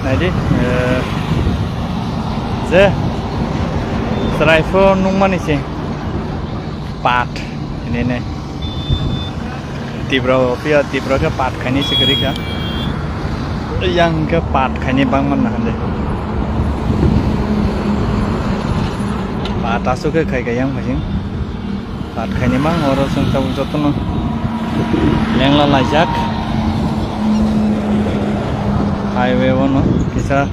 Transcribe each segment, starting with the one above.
naidi je serai nungmani sih pat ini tibro ke pat kani segeri ka yang ke pat kani bang mana deh pat asu ke kai yang macam pat kani mang orang sengkau jotono yang lalajak highway wono kisah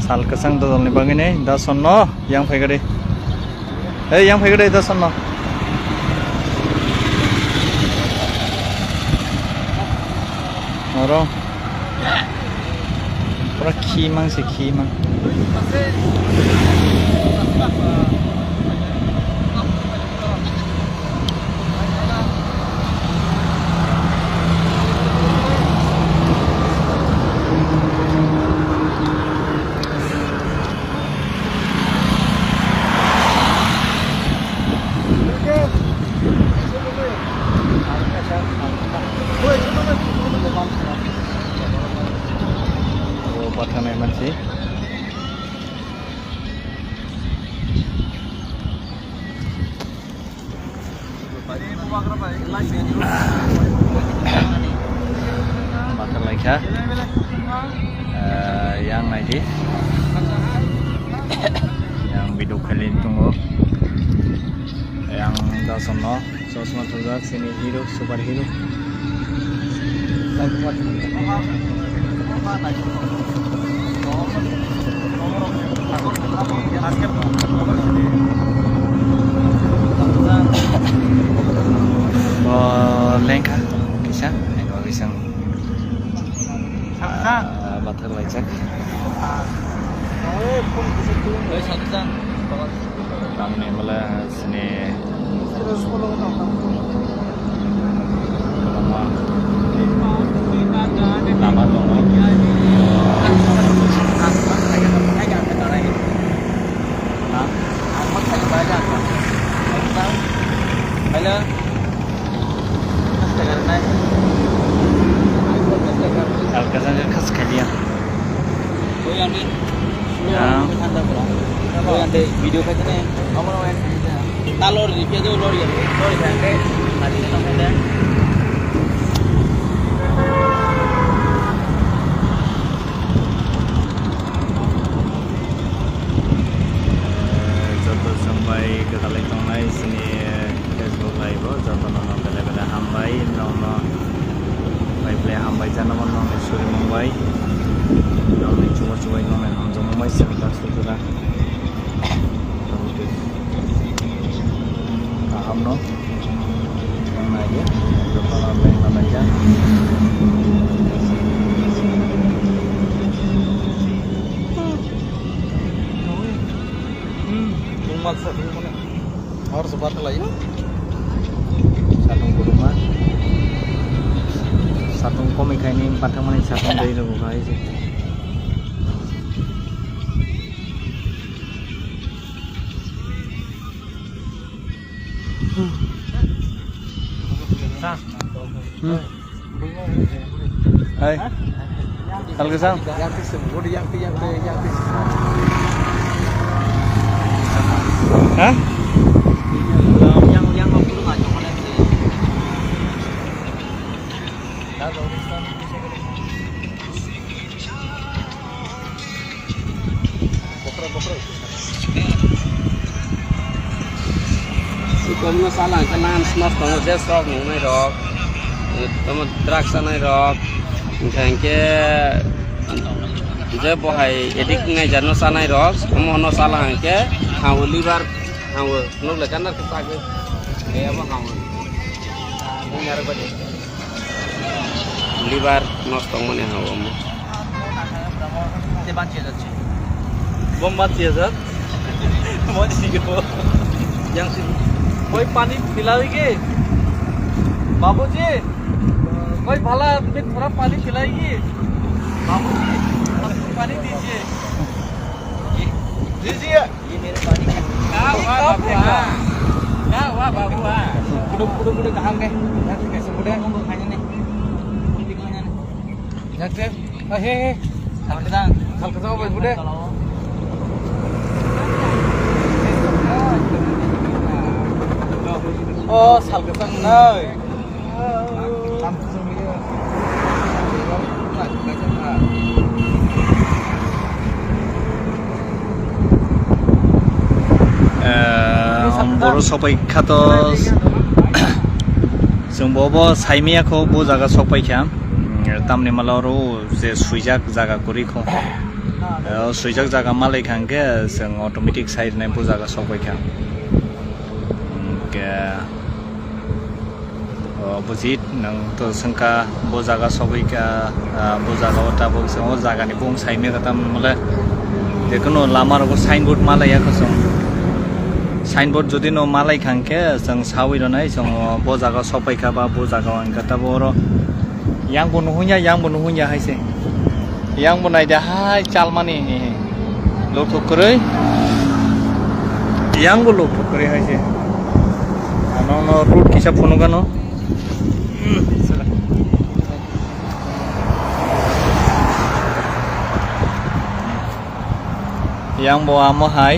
sal kesang dodol ni bang ini dah sono yang fagade yang fagade dah sono orang pura kimang sih kimang Pathan eman sih Pathan lagi yang lagi yang video kali tunggu yang dah sono sosma tuzak sini hero superhero lengkap bisa nggak bisa bater lecek kami malah sini nama dong Alkasan khas kalian. Oh yang ni. Yang di video katanya. Kamu lawan. Talor di video lori ya. Lori bangke. Tadi kita ada. Jatuh sampai ke Talentong Live sini Facebook Live. Jatuh nonton bela-bela hambai nonton. Play hambai jana nong suri Mumbai nong coba nong Hamzah Mumbai sebentar sudah paham no yang aja berapa lama yang aja maksud mana harus batal lagi satu rumah satu komik ini empat teman satu dari dulu guys hai Alkasan yang pisang udah yang hah yang mau pulang aja mana sih Kamu salah kenan smas tong je sok ngai rok tama draksa nai rok ngke je bohai edik ngai jano sanai rok kamu no salah ngke hawo liver hawo no lekan ke sage e ama hawo ngar bade liver নষ্ট মনে হাওয়া মো তে বাঁচিয়ে যাচ্ছে bomb বাঁচিয়ে যাচ্ছে মজি গো yang कोई पानी पिलाएगी बाबूजी कोई भला में थोड़ा पानी पिलाएगी बाबूजी पानी दीजिए ये मेरे पानी क्या हुआ बाबू कुडुम कहाँ गए कैसे मुड़े खाने ने हे Salkasang apa bude? Oh, salkasang nơi. बर' सबाइखाथ' जों बबो साइमियाखौ बो जागा सबाइखा तामने मालारो जे सुइजाक जागा करिखौ सुइजाक जागा मालायखांके जों अटोमेटिक साइड नाय बो जागा सबाइखा के बुजित नों तो संका बो जागा सबाइखा बो जागा ओटा बो जों जागानि बुं साइमिया ताम मले जेकुनु लामारको साइनबोर्ड मालायाखौ जों साइनबोर्ड जुदि न मालाय खांके जों साविरनाय जों बो जागा सबाइखा बा बो जागा अंकाता बर' यांबो नुहुnya हायसे यांबो नायदा हाय चालमानि लथुकरै यांबो लथुकरै हायसे नों रुट किसा फनुगानो यांबो आमो हाय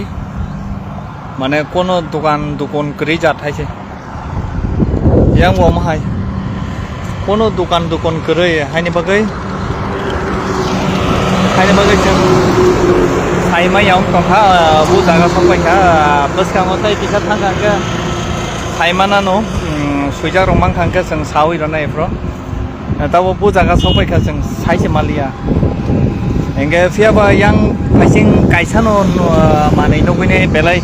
माने कोनो दुकान करी जाथाय से yang wo mahai कोनो दुकान करे हायनि बागै जों साइमायाव तंखा बो जागा सबाइखा बसखाङो ताइ पिसा थांखांखो साइमाना न सुइजा रंबां खांखो जों साविरनाय फ्र ताबो बो जागा सबाइखा जों साइसे मालिया एंगे फियाबा yang फाइसिं काइसानो मानै नगैने बेलाय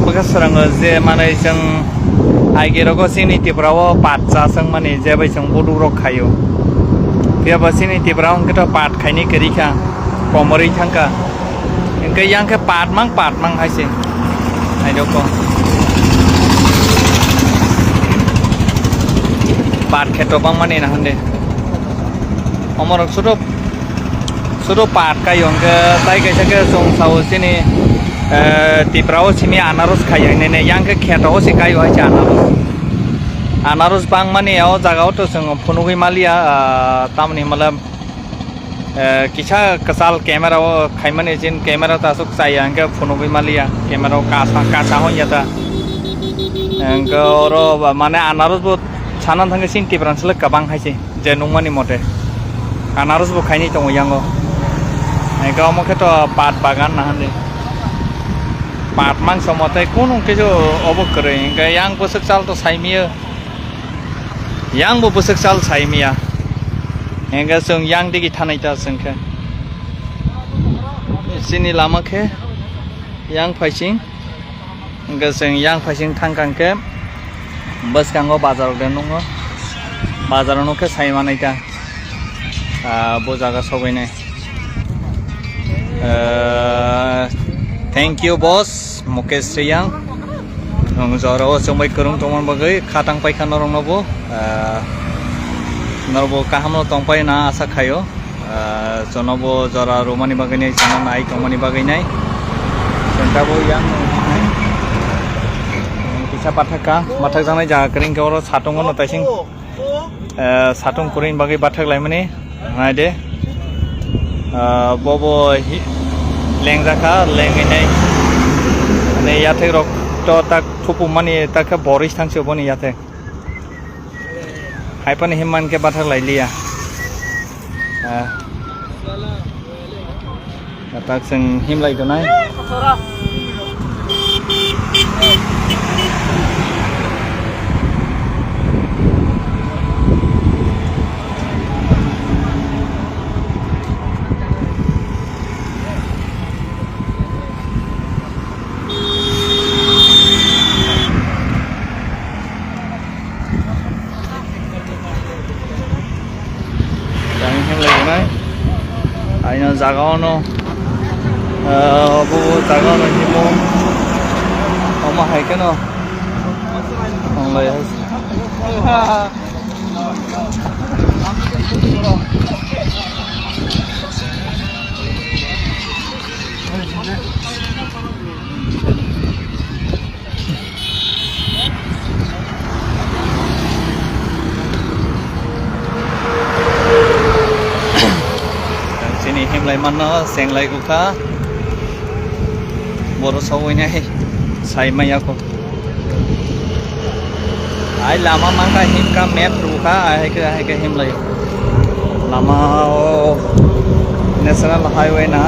बगासराङो जे माने जों आइगेरको सिनिटिफ्राव पात जासं माने जेबै जों बदुरक खायो फियाबा सिनिटिफ्राव अंकट पात खाइनि करिखा कमरै थांका इंके यांके पात मां हायसे आइदको पात खेतोबां माने ना हन्दे अमरक सुरो पात कायो अंके ताइ कैसाके जों साव सिनि तिप्राव सिनि आनारस खायो ने यांके खेताव से कायो हायसे आनारस बां माने याव जागाव तो जों फनुगै मालिया तामनि मतलब किसा कसाल कैमरा खाइमाने जिन कैमरा तासुक चाय अंके फनुगै मालिया कैमरा कासा होयाता अंके और माने आनारस बो छाना थांगे सिन तिप्रानसले कबां हायसे जे नंमानि मते आनारस बो खाइनि दङ यांगो गाव मखे तो पात बागान ना हन्दे पात मां समते कोन के जो अबक करे इंके yang बोसक साल तो साइमिया yang bo बोसक साल साइमिया इंके जों yang दिगि थानायता जोंखे सिनि लामाखे yang फाइसिं इंके जों yang फाइसिं थांखांके बसखाङो बाजाराव देनङो बाजाराव नखे साइमानायता बो जागा सबाइनाय thank you boss Mukesh Riyang nong joro sombai kurung tomon bagai khatang paikha norong nobo norbo kaham tongpai na asa khayo jonobo jora romani bagai nai chana nai tomani bagai nai sentabo yang kisa pathaka mathak janai jaga kring koro satung no taising satung kurin bagai bathak laimani nai de bobo lengjaka lenginai ne yate rok to tak thupu mani tak boris thangse boni yate haipani himman ke bathak lailia tak sing him lai donai 아니면 자가오노 뭐 자가오노 힘모 엄마 할게노 엄마 했어 ni himlai manno senglai guka boro sawinai sai maya ko ai lama mangka himka map ruka ai ke himlai lama national highway na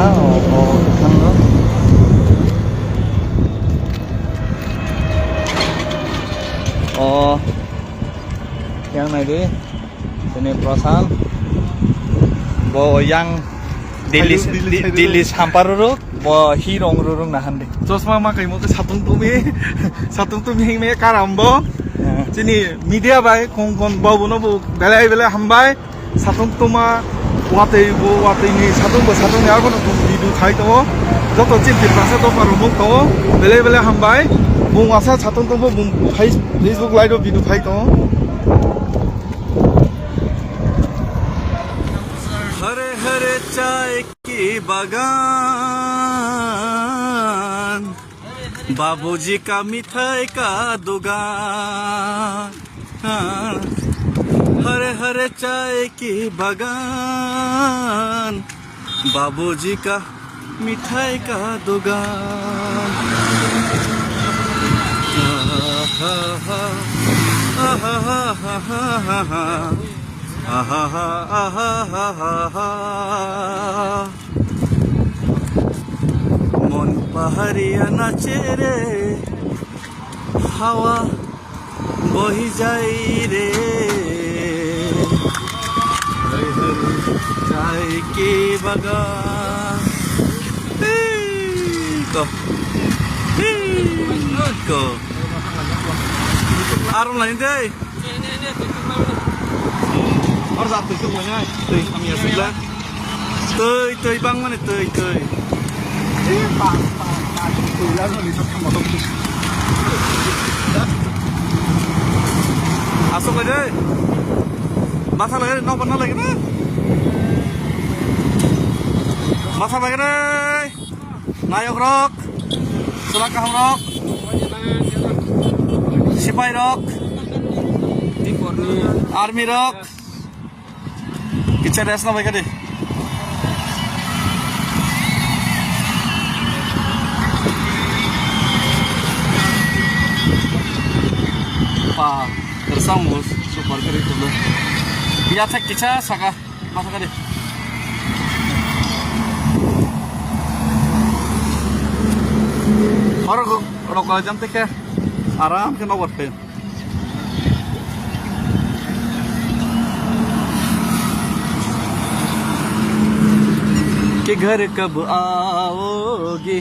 khangno yang này đi sini Prasan bo yang Delhi sampar ruk bo hirong rurung nahan deh চশমা মাকাই মকে সাতুং তুমি হিমে কারামবো চিনি media by কোন কোন বাবু নবু বেলাই বেলাই হামবাই সাতুং তোমা ওয়াতেই নি সাতুং আর কোন বিদু খাই তো যত চিন্তির পাশে তো পারো মুখ তো বেলাই বেলাই হামবাই বুং আসা সাতুং তো বুং ফেসবুক লাইভ বিদু খাই তো हरे हरे चाय की बागान बाबूजी का मिठाई का दुकान हरे हरे चाय की बागान बाबूजी का मिठाई का दुकान मन पहाड़िया नाचे रे हावा बही जाई रे चाय की बागान को आरो लाइन दे और जात तो मोnya teuy kami asla teuy bang mana teuy bang teuy la no lisap sama to asok aja masa lagi no pernah lagi na masa lagi deh nayok rock sulakah rock sipai rock army rock kita resna baik deh. Pak tersambung super keren dulu. Biar cek kita saka masuk deh. Orang kalau jam tek ya, aram kena wortel. कि घर कब आओगे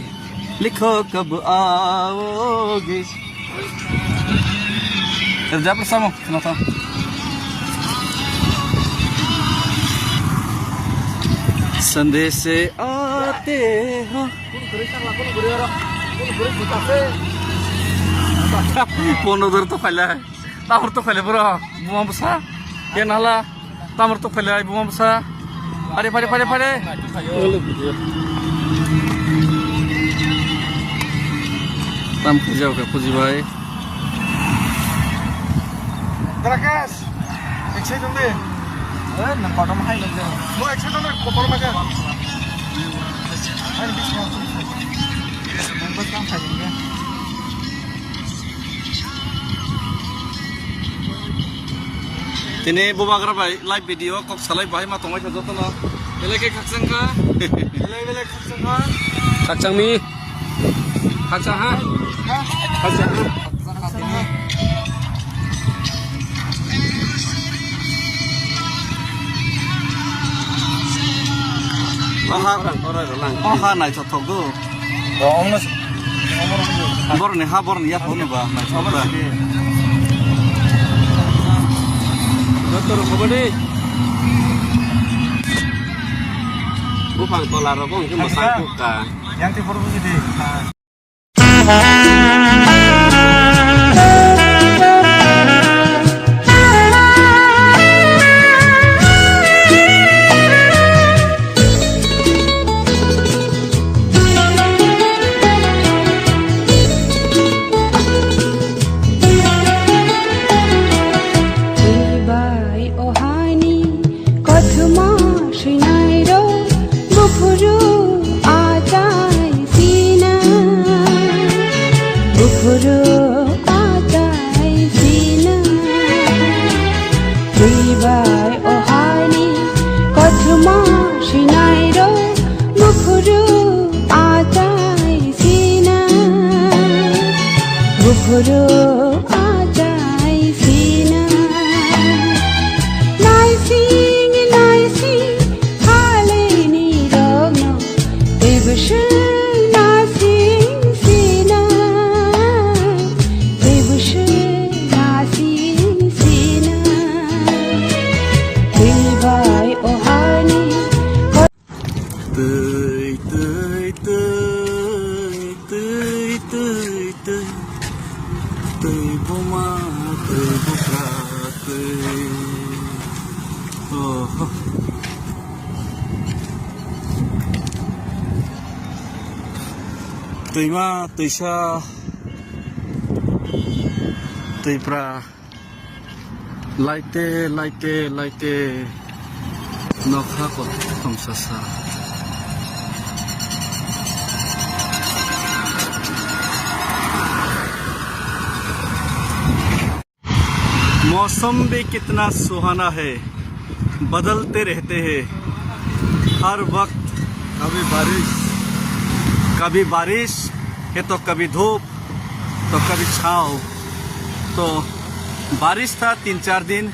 लिखो कब आओगे जा bersama kenapa संदेश से आते हो पोनोदर तो फैला है तामर तो फैले बरो बुमा बसा ये नाला तामर तो फैला है बुमा बसा Pare. Tam kerja ke puji baik. Terakas, ekse dong deh. Nang kodam hai lagi. Mau ekse dong deh, kopor makan. Ayo bisa. Nambah kam hai dong. Tini bubagra bai live video kok salai bai ma tongai khajo tono beleke khaksang ka Bele khaksang ha. khaksang mi khaksang ha khaksang ha aha nai thothok do borne ha borne ya thone ba nai thothok Dokter Bobode. Bukan tolar rokok cuma sangkuk ka. Yang timur begini. Ohani, Kothma, Shinai, horo ajai sina naising hale ni rogno debush nasing sina debush nasing sina dilbai ohani tươi tươi tươi tươi tươi tươi tươi vô ma tươi vô cả tươi tươi ma tươi sa tươi pra laite nó khác của không xa xa मौसम भी कितना सुहाना है, बदलते रहते हैं हर वक्त। कभी बारिश है तो कभी धूप तो कभी छाँव। तो बारिश था 3-4 दिन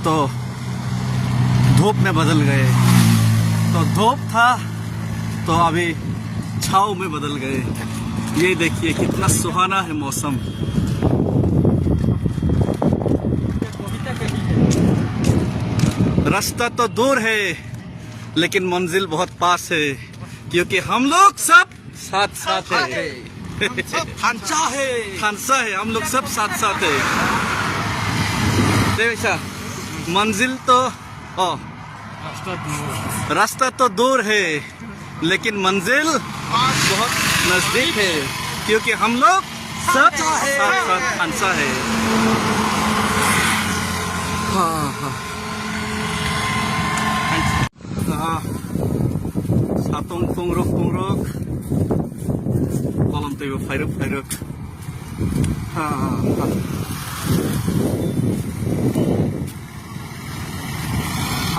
तो धूप में बदल गए, तो धूप था तो अभी छाँव में बदल गए। ये देखिए कितना सुहाना है मौसम। रास्ता तो दूर है लेकिन मंजिल बहुत पास है, क्योंकि हम लोग सब साथ साथ है। खानसा है, हम लोग सब साथ साथ है। देखा मंजिल तो रास्ता तो दूर है लेकिन मंजिल बहुत नजदीक है, क्योंकि हम लोग सब साथ साथ खानसा है। Satong tungruk kolam tiba fairuk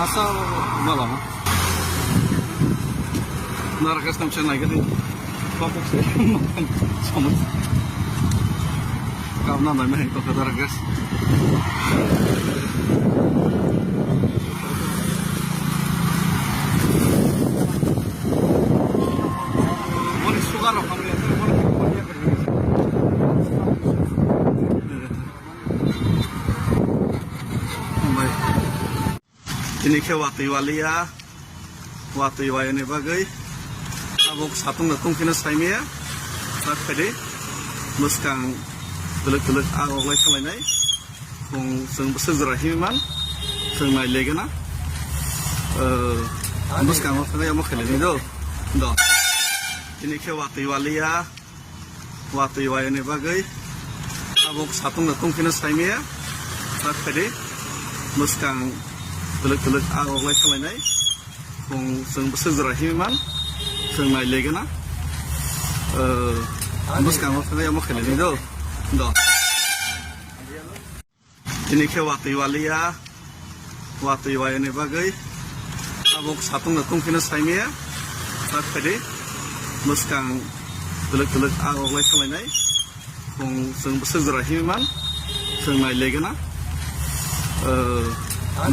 asal malam narakas tam siya naik gini papuk sih makan sama karena namanya itu narakas ini ke watu iwayane bagai abok satung natung kina saimia tak pede muskang tuluk agok lai kalainai kung sung sezrahiman sung mai legana muskang waktu mo khalini do ini ke watu iwayane bagai abok satung natung kina saimia tak pede muskang tuluk agok lai kalainai kung sung sezrahiman sung mai legana muskang waktu mo khalini do ini ke watu iwayane bagai abok satung natung kina saimia tak pede muskang tuluk agok lai kalainai kung sung sezrahiman sung mai legana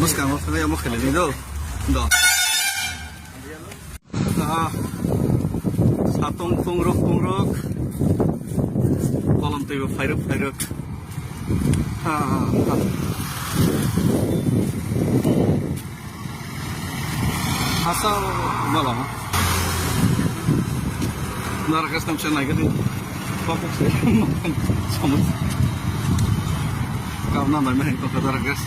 muskang waktu mo khalini do satung tungruk kolam tiba fairuk asal malam narakas tam siya naik gini papuk sih makan sama karena namanya itu narakas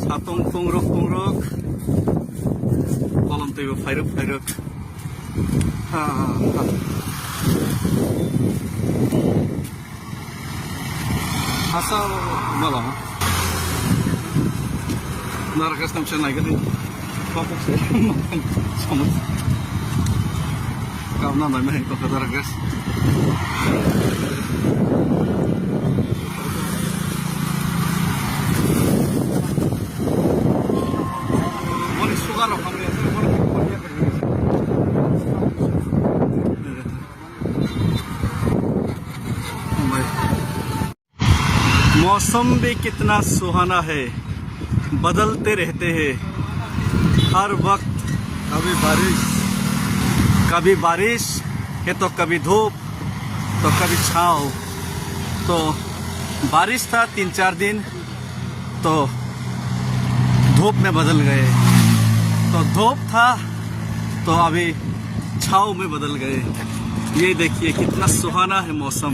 satung tungruk kolam tiba fairuk asal malam narakas tam siya naik gini papuk sih makan sama Kauna na may ito kadargas. Moni sugar ho हमने मौसम भी कितना सुहाना है, बदलते रहते हैं हर वक्त। कभी बारिश है तो कभी धूप तो कभी छाँव। तो बारिश था 3-4 दिन तो धूप में बदल गए, तो धूप था तो अभी छाँव में बदल गए। ये देखिए कितना सुहाना है मौसम।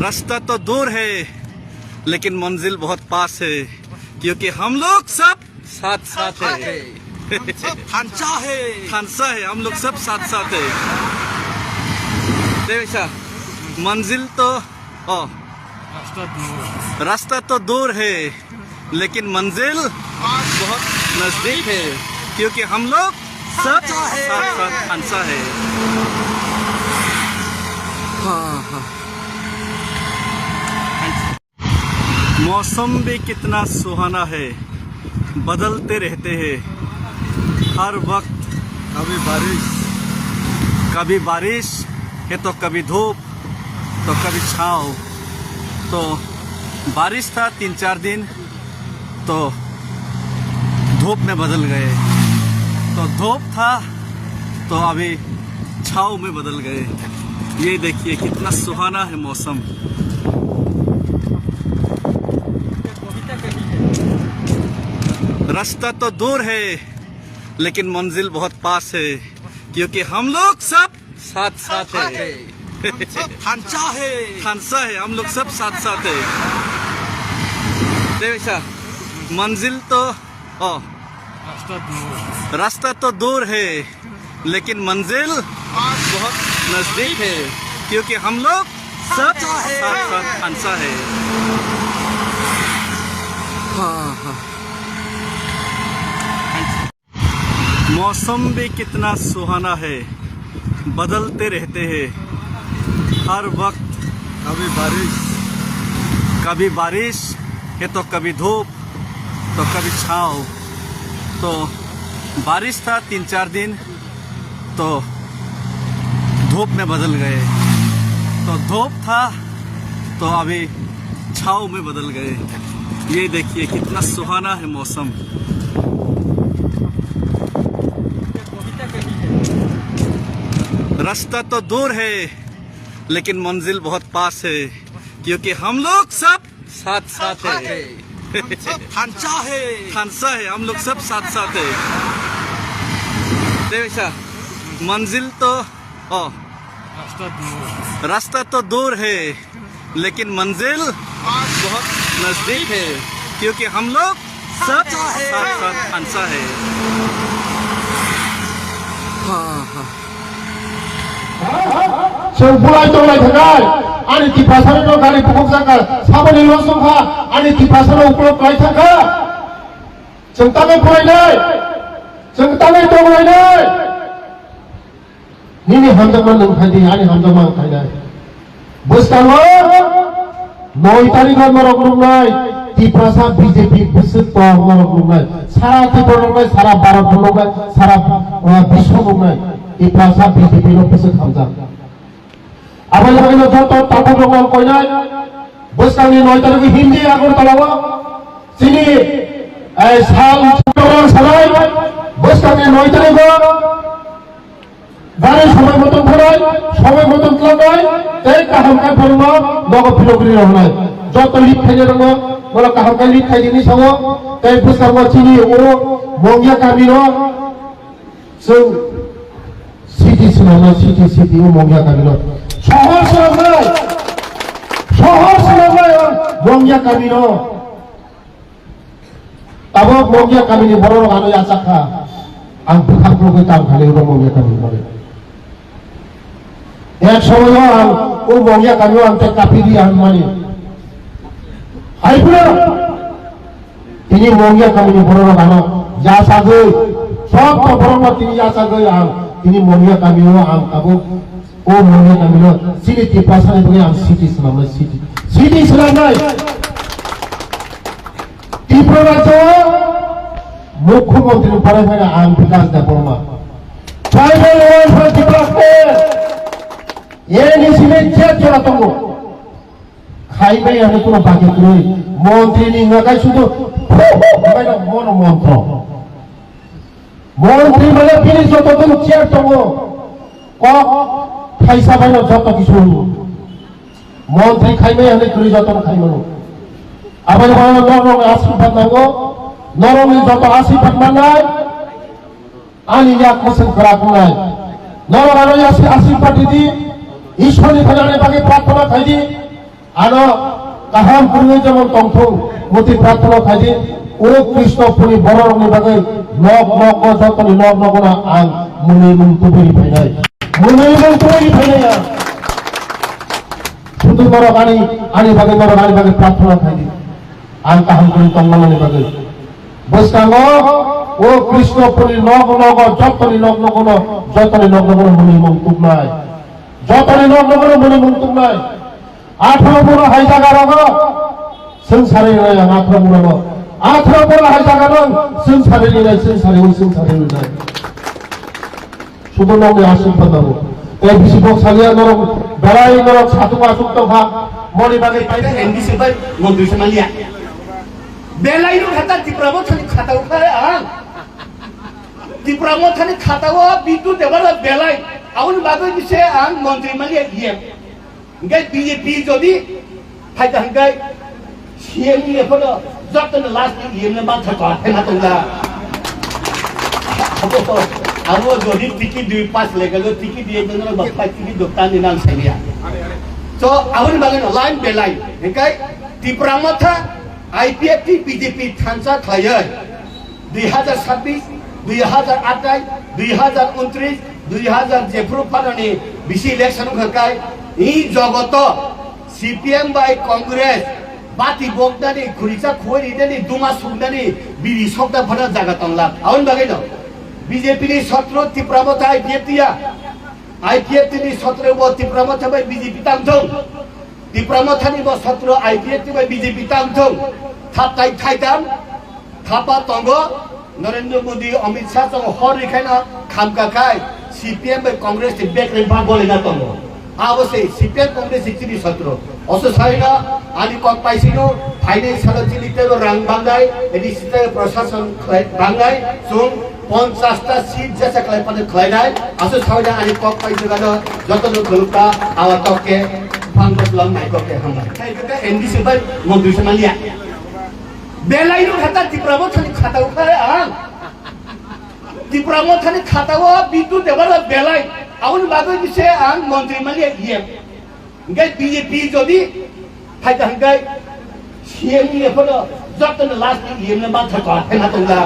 रास्ता तो दूर है लेकिन मंजिल बहुत पास है, क्योंकि हम लोग सब साथ साथ है। खानसा है, हम लोग सब साथ साथ है। देखा मंजिल तो रास्ता तो दूर है लेकिन मंजिल बहुत नजदीक है, क्योंकि हम लोग सब साथ साथ खानसा है। मौसम भी कितना सुहाना है, बदलते रहते हैं हर वक्त। कभी बारिश है तो कभी धूप तो कभी छाँव। तो बारिश था 3-4 दिन तो धूप में बदल गए, तो धूप था तो अभी छाँव में बदल गए। ये देखिए कितना सुहाना है मौसम। रास्ता तो दूर है लेकिन मंजिल बहुत पास है, क्योंकि हम लोग सब साथ साथ है। खानसा है, हम लोग सब साथ साथ है। देखा मंजिल तो रास्ता तो दूर है लेकिन मंजिल बहुत नजदीक है, क्योंकि हम लोग सब साथ साथ खानसा है। मौसम भी कितना सुहाना है, बदलते रहते हैं हर वक्त। कभी बारिश है तो कभी धूप तो कभी छाँव। तो बारिश था 3-4 दिन तो धूप में बदल गए, तो धूप था तो अभी छाँव में बदल गए। ये देखिए कितना सुहाना है मौसम। रास्ता तो दूर है लेकिन मंजिल बहुत पास है, क्योंकि हम लोग सब साथ साथ है। खानसा है, हम लोग सब साथ साथ है। देखा मंजिल तो रास्ता तो दूर है लेकिन मंजिल बहुत नजदीक है, क्योंकि हम लोग सब साथ साथ खानसा है। जों बुलायदोंलाय थाखाय आंनि दिपासारनो गारि बुक जागा साबोनि लसंखा आंनि दिपासारनो उपलब्ध लाय थाखा जों ताङै फरायनाय जों ताङै दंलायनाय निनि हामजामान नोंखायदि आंनि हामजामान खायनाय बोस्ताङो 9 तारिखआव नरक नुनाय दिपासा बीजेपी बोसोर दं नरक नुनाय सारा त्रिपुरा नुनाय सारा भारत नुनाय सारा विश्व नुनाय दिपासा बीजेपी नो बोसोर खामजा आबाय लागायनो जत ताथक रंगाल कयनाय बोस्तांनि 9 तारिख हिंदी आगरतलाव जिनि साल चुनाव सालाय बोस्तांनि 9 तारिख गारि समय मतन फराय समय मतन खालामनाय तै काहामखाय फोरोंनो नग फिलग्रि रहनाय जत लिट थायनो रोङो बोला काहामखाय लिट थायदिनि साङो तै बोस्तांनि चिनि ओ मंगिया गामिनो जों सिटी सिनायनाय सिटी मंगिया गामिनो शहर सोलोंनाय मंगिया गामिनो ताबो मंगिया गामिनि बर' रागानो आसाखा आं बुखारखौ दाम खालि मंगिया गामिनि बारे एक समय आं ओ मंगिया गामियाव आं कापिरि आं मानि हायफोरा दिनै मंगिया गामिनि बर' रागानो yasagai sob to borongno tini yasagai ang tini monia kamino ang kabu o monia kamino sini tiprasani bagi ang city selamai Tripura রাজ্য মুখ্যমন্ত্রী পরে আম Bikash Debbarma tribal welfare department এনএসিমেন্ট চেক চলাতঙ্গ খাইবাই আমি কোনো বাকি করি মন্ত্রী নিগাই শুধু মন মন্ত্র মন্ত্রী মানে তিনি যতদিন চেক দङ কক খাইসা বাইন যত কিছু মন্ত্রী খাইবাই আমি করি যত খাইমানো আবার নরম আশীর্বাদ নাঙ্গো নরমে যত আশীর্বাদ মানায় আনি এক মোসেন খারাপ নাই নরম আরো আশীর্বাদ দিদি ঈশ্বরী ফেলানে বাকি প্রার্থনা খাইদি আরো কাহাম পুরুষ যেমন তন্ত্র মতি প্রার্থনা খাইদি ও কৃষ্ণ পুরী বড় রঙের বাকি নব নব যতনি নব নবনা আং মুনি মুক্তি ফাইনাই মুনি মুক্তি ফাইনাই শুধু নরক আনি বাকি নরক আনি বাকি প্রার্থনা খাইদি ang kaham kung tangmalan ni bagay. Basta mo, o Kristo po ni Nog-Nog, joto ni Nog-Nog, joto ni Nog-Nog muli mong tugnay. Joto ni Nog-Nog muli mong tugnay. Athro mo na hay jaga mo, sansari na yan, athro mo na mo. Athro mo na hay jaga mo, sansari na. Sudo nang asin pa na mo. Kaya bisipok saliya norong, balay norong satu-masuk to ha, muli bagay pa ito, hindi sibay, mundus na liya. बेलाइनो खाता तिप्रामो थानी खाताउ खाए आं तिप्रामो थानी खाताउ बिटु देवला बेलाइ आउन बागै बिसे आं मन्त्री मालिया इएम गै बीजेपी जदि फाइदा हंगाय सीएम नि फलो जतन लास्ट इएम ने बाथ था हैना तंगा आरो जदि टिकट 2-5 लेगलो टिकट दिए जन बफा टिकट दोकान नि नाम सैलिया तो आउन बागै लाइन बेलाइ हंगाय तिप्रामो था IPFT BJP थांसा खायै 2026 2028 2029 2000 जेफ्रु फारनि बिसि इलेक्शन खकाय इ जगत CPM बाय कांग्रेस बाति बगदानि खुरिसा खोरिदानि दुमा सुगदानि बिरि सकदा फरा जागा तंला आउन बागै न BJP नि छत्र तिप्रामथा IPFT या IPFT नि छत्र व तिप्रामथा बाय BJP तांथौ तिप्रामथानि व छत्र IPFT बाय BJP तांथौ थापताइ थाइदाम थापा तंगो नरेंद्र मोदी अमित शाह तंगो हर रिखाइना खामकाखाय CPM बाय कांग्रेस नि बेकरेन भागोलेना तंगो आवसे CPM कांग्रेस सिक्सिनि छत्र असो साइना आनि कक पाइसिनो फाइनान्सियल चिलितेरो रां बांगाय एदि सिते प्रशासन बांगाय सुं 50 टा सीट जैसा क्लाइ पने खलाइनाय असो साइना आनि कक पाइसिनो जतनो गलुका आवातके फांगबलम नाइकके हमला थाइका एनडीसी बाय मन्त्री समालिया बेलाइनो खाता तिप्रामो थानी खाताउ खाए आं तिप्रामो थानी खाताउ बिटु देवला बेलाइ आउन बागै बिसे आं मन्त्री मालिया इएम गै बीजेपी जदि फाइदा हंगाय सीएम नि फलो जतन लास्ट इएम ने बाथ था हैना तंगा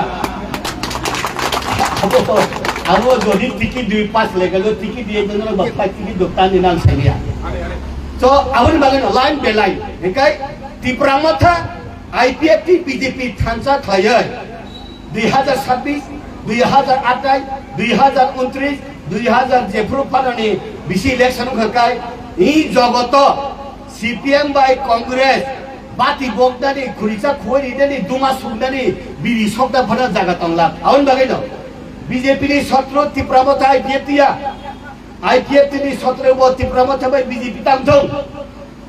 आरो जदि टिकट 2-5 लेगलो टिकट दिए जन बफा टिकट दोकान नि नाम सैलिया तो आउन बागै लाइन बेलाइ हंगाय तिप्रामो था IPFT BJP थांसा खायै 2026 2028 2029 2000 जेफ्रु फारनि बिसि इलेक्शन खकाय इ जगत CPM बाय कांग्रेस बाति बगदानि खुरिसा खोरिदानि दुमा सुगदानि बिरि सकदा फरा जागा तंला आउन बागै न BJP नि छत्र तिप्रामथा IPFT या IPFT नि छत्र व तिप्रामथा बाय BJP तांथौ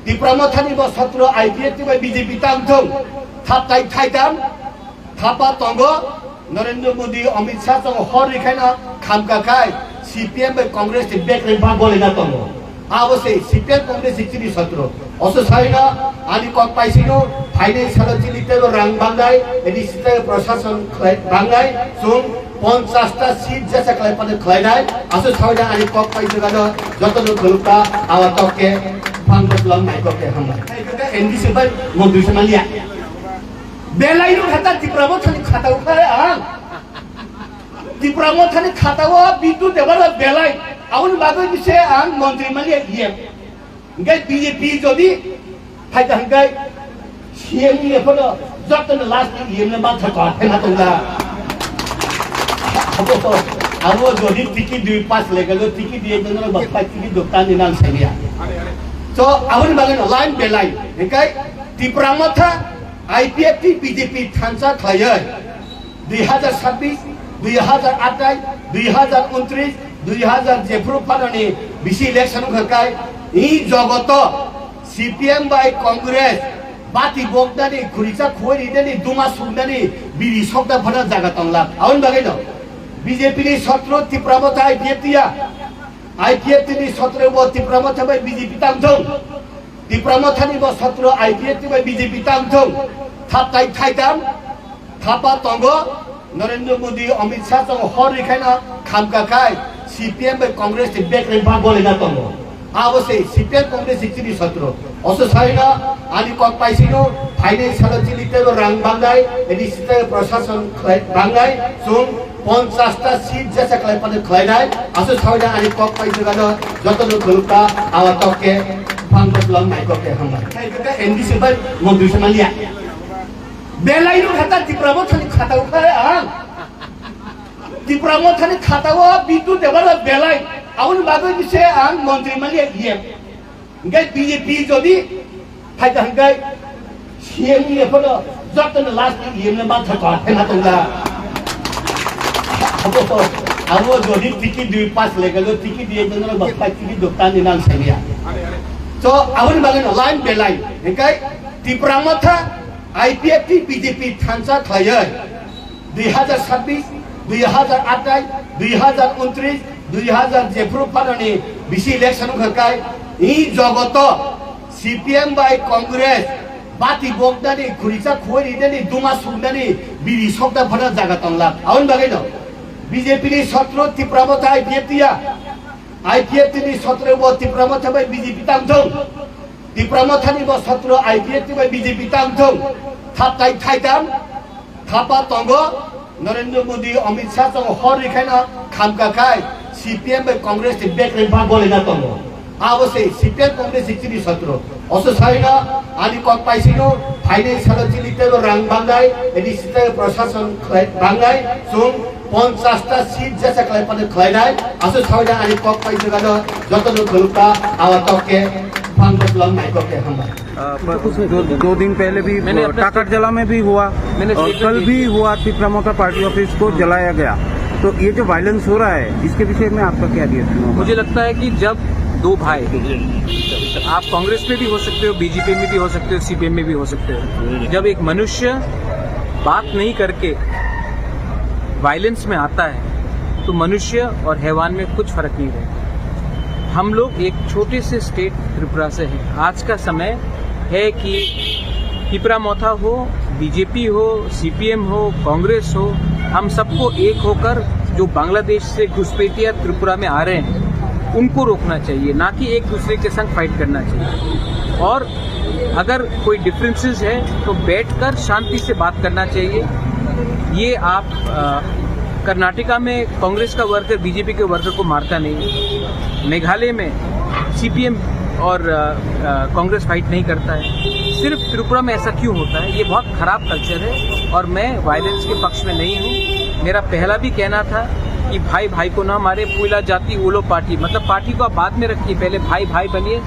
तिप्रामथानि व छत्र IPFT बाय BJP तांथौ थापताइ थाइदाम थापा तंगो नरेंद्र मोदी अमित शाह तंगो हर रिखाइना खामकाखाय CPM बाय कांग्रेस नि बेकरेन भागोलेना तंगो आवसे CPM कांग्रेस सिक्सिनि छत्र असो साइना आनि कक पाइसिनो फाइनान्सियल चिलितेरो रां बांगाय एदि सिते प्रशासन बांगाय सुं 50 टा सीट जैसा क्लाइ पने खलाइनाय असो साइना आनि कक पाइसिनो जतनो गलुका आवातके फांगबलम नाइकके हमला थाइका एनडीसी बाय मन्त्री समालिया बेलाइनो खाता तिप्रामो थानी खाताउ खाए आं तिप्रामो थानी खाताउ बिटु देवला बेलाइ आउन बागै बिसे आं मन्त्री मालिया इएम गै बीजेपी जदि फाइदा हंगाय सीएम नि फलो जतन लास्ट इएम ने बाथ था हैना तंगा Abo jadi tiket di pas legal tiket dia dengan bapak tiket dokter di nang saya. So awal bagian line by line, engkai di Pramotha IPFT BJP Thansa Thaya 2026, 2028, 2029, 2000 Padani BC election engkai ini jogoto CPM by Congress Bati Bogdani Kurisa Khoi Dani Duma Sundani Biri Sokda Phana jaga tangla awal bagian BJP ni 17 di Pramotha IPFT ya IPFT ni 17 di Pramotha by BJP Tangthong di Pramotha ni 17 IPFT by BJP Tangthong Thapai Thaitam Thapa Tongo Narendra Modi Amit Shah Tong Hori Khaina Khamka Khai CPM by Congress di back rempa boleh Tongo आवश्य CPM Congress 17 also saina ani kok paisino financial jilite rang bangai edi sita प्रशासन bangai sung 50টা seat जैसा क्लाइ पने क्लाइनाय आसो सावना अनि कक पाइजो गानो जतनो गलुका आवतके फांगबलम नाइकके हम खाइका एनडीसी बाय मन्दिर समालिया बेलाइनो खाता तिप्रामथनि खाता उखाय आ तिप्रामथनि खातावा बिदु देबाला बेलाइ आउन बागै बिसे आं मन्दिर मालिया इएम गय बीजेपी जदि फाइदा हंगाय सीएम नि फलो जतनो लास्ट इएम ने माथा का हेना तंगा Abo jadi tiket di pas legal tiket dia dengan bapak tiket dokter di nang saya. So awal bagian line by line, engkai di Pramotha IPFT BJP Thansa Thaya 2026, 2028, 2029, 2000 Padani BC election engkai ini jogoto CPM by Congress Bati Bogdani Kurisa Khoi Dani Duma Sundani Biri Sokda Phana jaga tangla awal bagian BJP ni 17 di Pramotha IPFT ya IPFT ni 17 di Pramotha by BJP Tangthong di Pramotha ni 17 IPFT by BJP Tangthong Thapai Thaitam Thapa Tongo Narendra Modi Amit Shah Tong Hori Khaina Khamka Khai CPM by Congress di back rempa boleh Tongo आवश्य CPM Congress 17 also saina ani kok paisino financial jilite rang bangai edi sita प्रशासन bangai sung 50টা seat जैसा क्लाइ पने क्लाइनाय आसो सावना अनि कक पाइजो गानो जतनो गलुका आवतके फांगबलम नाइकके हम 2 दिन पहले भी टाकरजला में भी हुआ और कल भी हुआ कि प्रमोथा पार्टी ऑफिस को जलाया गया तो ये जो वायलेंस हो रहा है इसके विषय में आपका क्या रिएक्शन होगा? मुझे लगता है कि जब दो भाई आप कांग्रेस में भी हो सकते हो बीजेपी में भी हो सकते हो सीपीएम में भी हो सकते हो जब एक मनुष्य बात नहीं करके वायलेंस में आता है तो मनुष्य और हैवान में कुछ फर्क नहीं रहेगा। हम लोग एक छोटे से स्टेट त्रिपुरा से हैं। आज का समय है कि तिप्रामोथा हो बीजेपी हो सीपीएम हो कांग्रेस हो हम सबको एक होकर जो बांग्लादेश से घुसपैठिया त्रिपुरा में आ रहे हैं उनको रोकना चाहिए ना कि एक दूसरे के संग फाइट करना चाहिए और अगर कोई डिफरेंसेस है तो बैठकर शांति से बात करना चाहिए। ये आप कर्नाटका में कांग्रेस का वर्कर बीजेपी के वर्कर को मारता नहीं, मेघालय में सीपीएम और कांग्रेस फाइट नहीं करता है, सिर्फ त्रिपुरा में ऐसा क्यों होता है? ये बहुत खराब कल्चर है और मैं वायलेंस के पक्ष में नहीं हूँ। मेरा पहला भी कहना था कि भाई भाई को ना मारे, पुला जाति ओलो पार्टी, मतलब पार्टी को आप बाद में रखिए, पहले भाई भाई बनिए,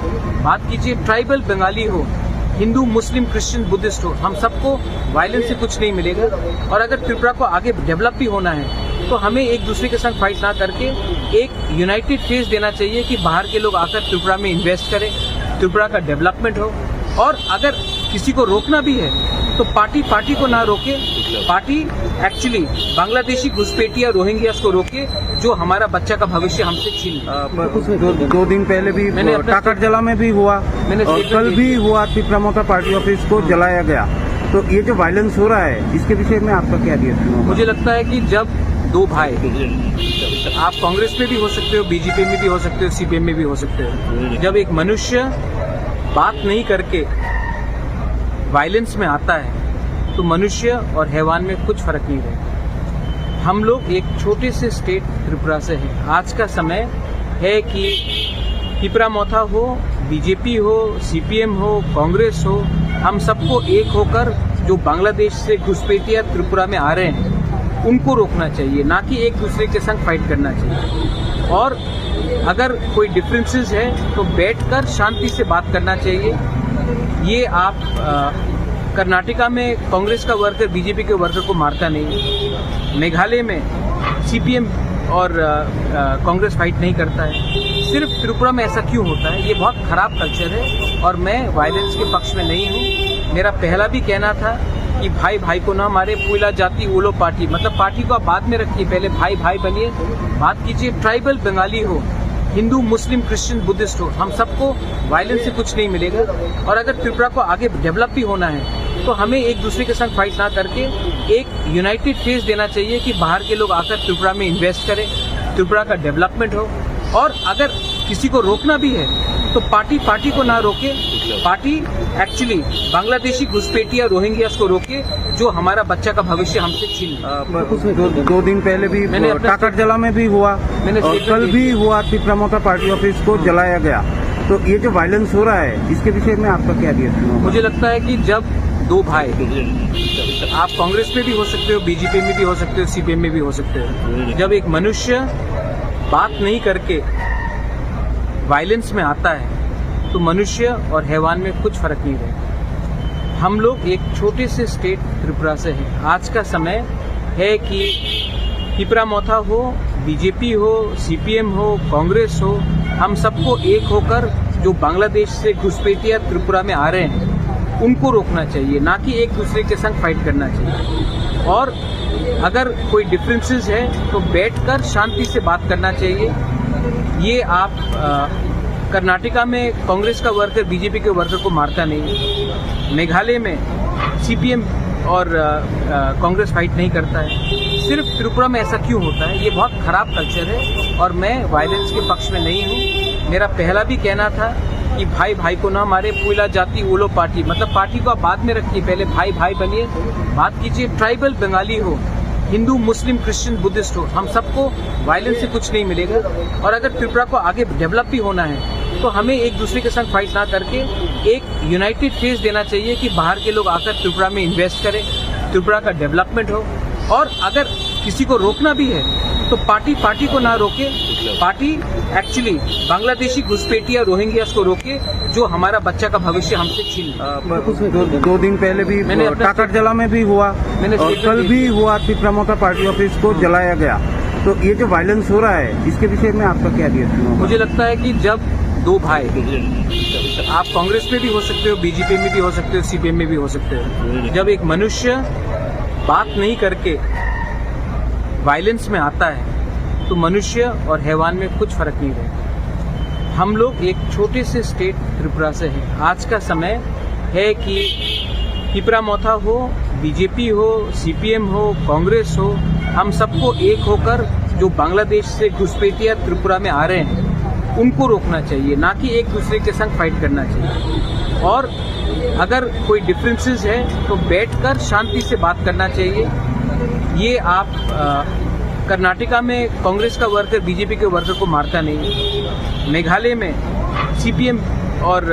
बात कीजिए। ट्राइबल बंगाली हो, हिंदू मुस्लिम क्रिश्चियन बुद्धिस्ट हो, हम सबको वायलेंस से कुछ नहीं मिलेगा। और अगर त्रिपुरा को आगे डेवलप भी होना है तो हमें एक दूसरे के संग फाइट ना करके एक यूनाइटेड फेस देना चाहिए कि बाहर के लोग आकर त्रिपुरा में इन्वेस्ट करें, त्रिपुरा का डेवलपमेंट हो। और अगर किसी को रोकना भी है तो पार्टी को ना रोके, पार्टी एक्चुअली बांग्लादेशी घुसपैठिया रोहिंग्यास को रोके जो हमारा बच्चा का भविष्य हमसे छीन। 2 दिन पहले भी टाकरजला में भी हुआ और कल भी हुआ कि प्रमोथा पार्टी ऑफिस को जलाया गया तो ये जो वायलेंस हो रहा है इसके विषय में आपका क्या रिएक्शन होगा? मुझे लगता है कि जब दो भाई आप कांग्रेस में भी हो सकते हो बीजेपी में भी हो सकते हो सीपीएम में भी हो सकते हो जब एक मनुष्य बात नहीं करके वायलेंस में आता है तो मनुष्य और हैवान में कुछ फर्क नहीं रहेगा। हम लोग एक छोटे से स्टेट त्रिपुरा से हैं। आज का समय है कि तिप्रामोथा हो बीजेपी हो सीपीएम हो कांग्रेस हो हम सबको एक होकर जो बांग्लादेश से घुसपैठिया त्रिपुरा में आ रहे हैं उनको रोकना चाहिए, ना कि एक दूसरे के संग फाइट करना चाहिए। और अगर कोई डिफरेंसेस है तो बैठकर शांति से बात करना चाहिए। ये आप कर्नाटका में कांग्रेस का वर्कर बीजेपी के वर्कर को मारता नहीं, मेघालय में सीपीएम और कांग्रेस फाइट नहीं करता है, सिर्फ त्रिपुरा में ऐसा क्यों होता है? ये बहुत खराब कल्चर है और मैं वायलेंस के पक्ष में नहीं हूँ। मेरा पहला भी कहना था कि भाई भाई को ना मारे, पुइला जाति ओलो पार्टी, मतलब पार्टी को आप बाद में रखिए, पहले भाई भाई बनिए, बात कीजिए। ट्राइबल बंगाली हो, हिंदू मुस्लिम क्रिश्चियन बुद्धिस्ट हो, हम सबको वायलेंस से कुछ नहीं मिलेगा। और अगर त्रिपुरा को आगे डेवलप भी होना है तो हमें एक दूसरे के संग फाइट ना करके एक यूनाइटेड फेस देना चाहिए कि बाहर के लोग आकर त्रिपुरा में इन्वेस्ट करें, त्रिपुरा का डेवलपमेंट हो। और अगर किसी को रोकना भी है तो पार्टी को ना रोके, पार्टी एक्चुअली बांग्लादेशी घुसपैठिया रोहिंग्यास को रोके जो हमारा बच्चा का भविष्य हमसे छीन। दो दिन पहले भी टाकरजला में भी हुआ और कल भी हुआ, त्रिपुरा पार्टी ऑफिस को जलाया गया। तो ये जो वायलेंस हो रहा है इसके विषय में आपका क्या रिएक्शन है? मुझे लगता है कि जब दो भाई, आप कांग्रेस में भी हो सकते हो, बीजेपी में भी हो सकते हो, सीपीएम में भी हो सकते हो, जब एक मनुष्य बात नहीं करके वायलेंस में आता है तो मनुष्य और हैवान में कुछ फर्क नहीं रहता। हम लोग एक छोटे से स्टेट त्रिपुरा से हैं। आज का समय है कि त्रिपुरा मोथा हो, बीजेपी हो, सीपीएम हो, कांग्रेस हो, हम सबको एक होकर जो बांग्लादेश से घुसपैठिया त्रिपुरा में आ रहे हैं उनको रोकना चाहिए, ना कि एक दूसरे के संग फाइट करना चाहिए। और अगर कोई डिफरेंसेस है तो बैठकर शांति से बात करना चाहिए। ये आप कर्नाटका में कांग्रेस का वर्कर बीजेपी के वर्कर को मारता नहीं, मेघालय में सीपीएम और कांग्रेस फाइट नहीं करता है, सिर्फ त्रिपुरा में ऐसा क्यों होता है? ये बहुत खराब कल्चर है और मैं वायलेंस के पक्ष में नहीं हूँ। मेरा पहला भी कहना था कि भाई भाई को ना मारे, पुइला जाति ओलो पार्टी, मतलब पार्टी को आप बाद में रखिए, पहले भाई भाई बनिए, बात कीजिए। ट्राइबल बंगाली हो, हिंदू मुस्लिम क्रिश्चियन बुद्धिस्ट हो, हम सबको वायलेंस से कुछ नहीं मिलेगा। और अगर त्रिपुरा को आगे डेवलप भी होना है तो हमें एक दूसरे के संग फाइट ना करके एक यूनाइटेड फेस देना चाहिए कि बाहर के लोग आकर त्रिपुरा में इन्वेस्ट करें, त्रिपुरा का डेवलपमेंट हो। और अगर किसी को रोकना भी है तो पार्टी को ना रोके, पार्टी एक्चुअली बांग्लादेशी घुसपैठिया रोहिंग्यास को रोके जो हमारा बच्चा का भविष्य हमसे छीन। दो दिन पहले भी टाकरजला में भी हुआ और कल भी हुआ, त्रिपुरा पार्टी ऑफिस को जलाया गया। तो ये जो वायलेंस हो रहा है इसके विषय में आपका क्या रिएक्शन है? मुझे लगता है कि जब दो भाई, आप कांग्रेस में भी हो सकते हो, बीजेपी में भी हो सकते हो, सीपीएम में भी हो सकते हो, जब एक मनुष्य बात नहीं करके वायलेंस में आता है तो मनुष्य और हैवान में कुछ फर्क नहीं रहता। हम लोग एक छोटे से स्टेट त्रिपुरा से हैं। आज का समय है कि त्रिपुरा मोथा हो, बीजेपी हो, सीपीएम हो, कांग्रेस हो, हम सबको एक होकर जो बांग्लादेश से घुसपैठिया त्रिपुरा में आ रहे हैं उनको रोकना चाहिए, ना कि एक दूसरे के संग फाइट करना चाहिए। और अगर कोई डिफरेंसेस है तो बैठकर शांति से बात करना चाहिए। ये आप कर्नाटका में कांग्रेस का वर्कर बीजेपी के वर्कर को मारता नहीं, मेघालय में सीपीएम और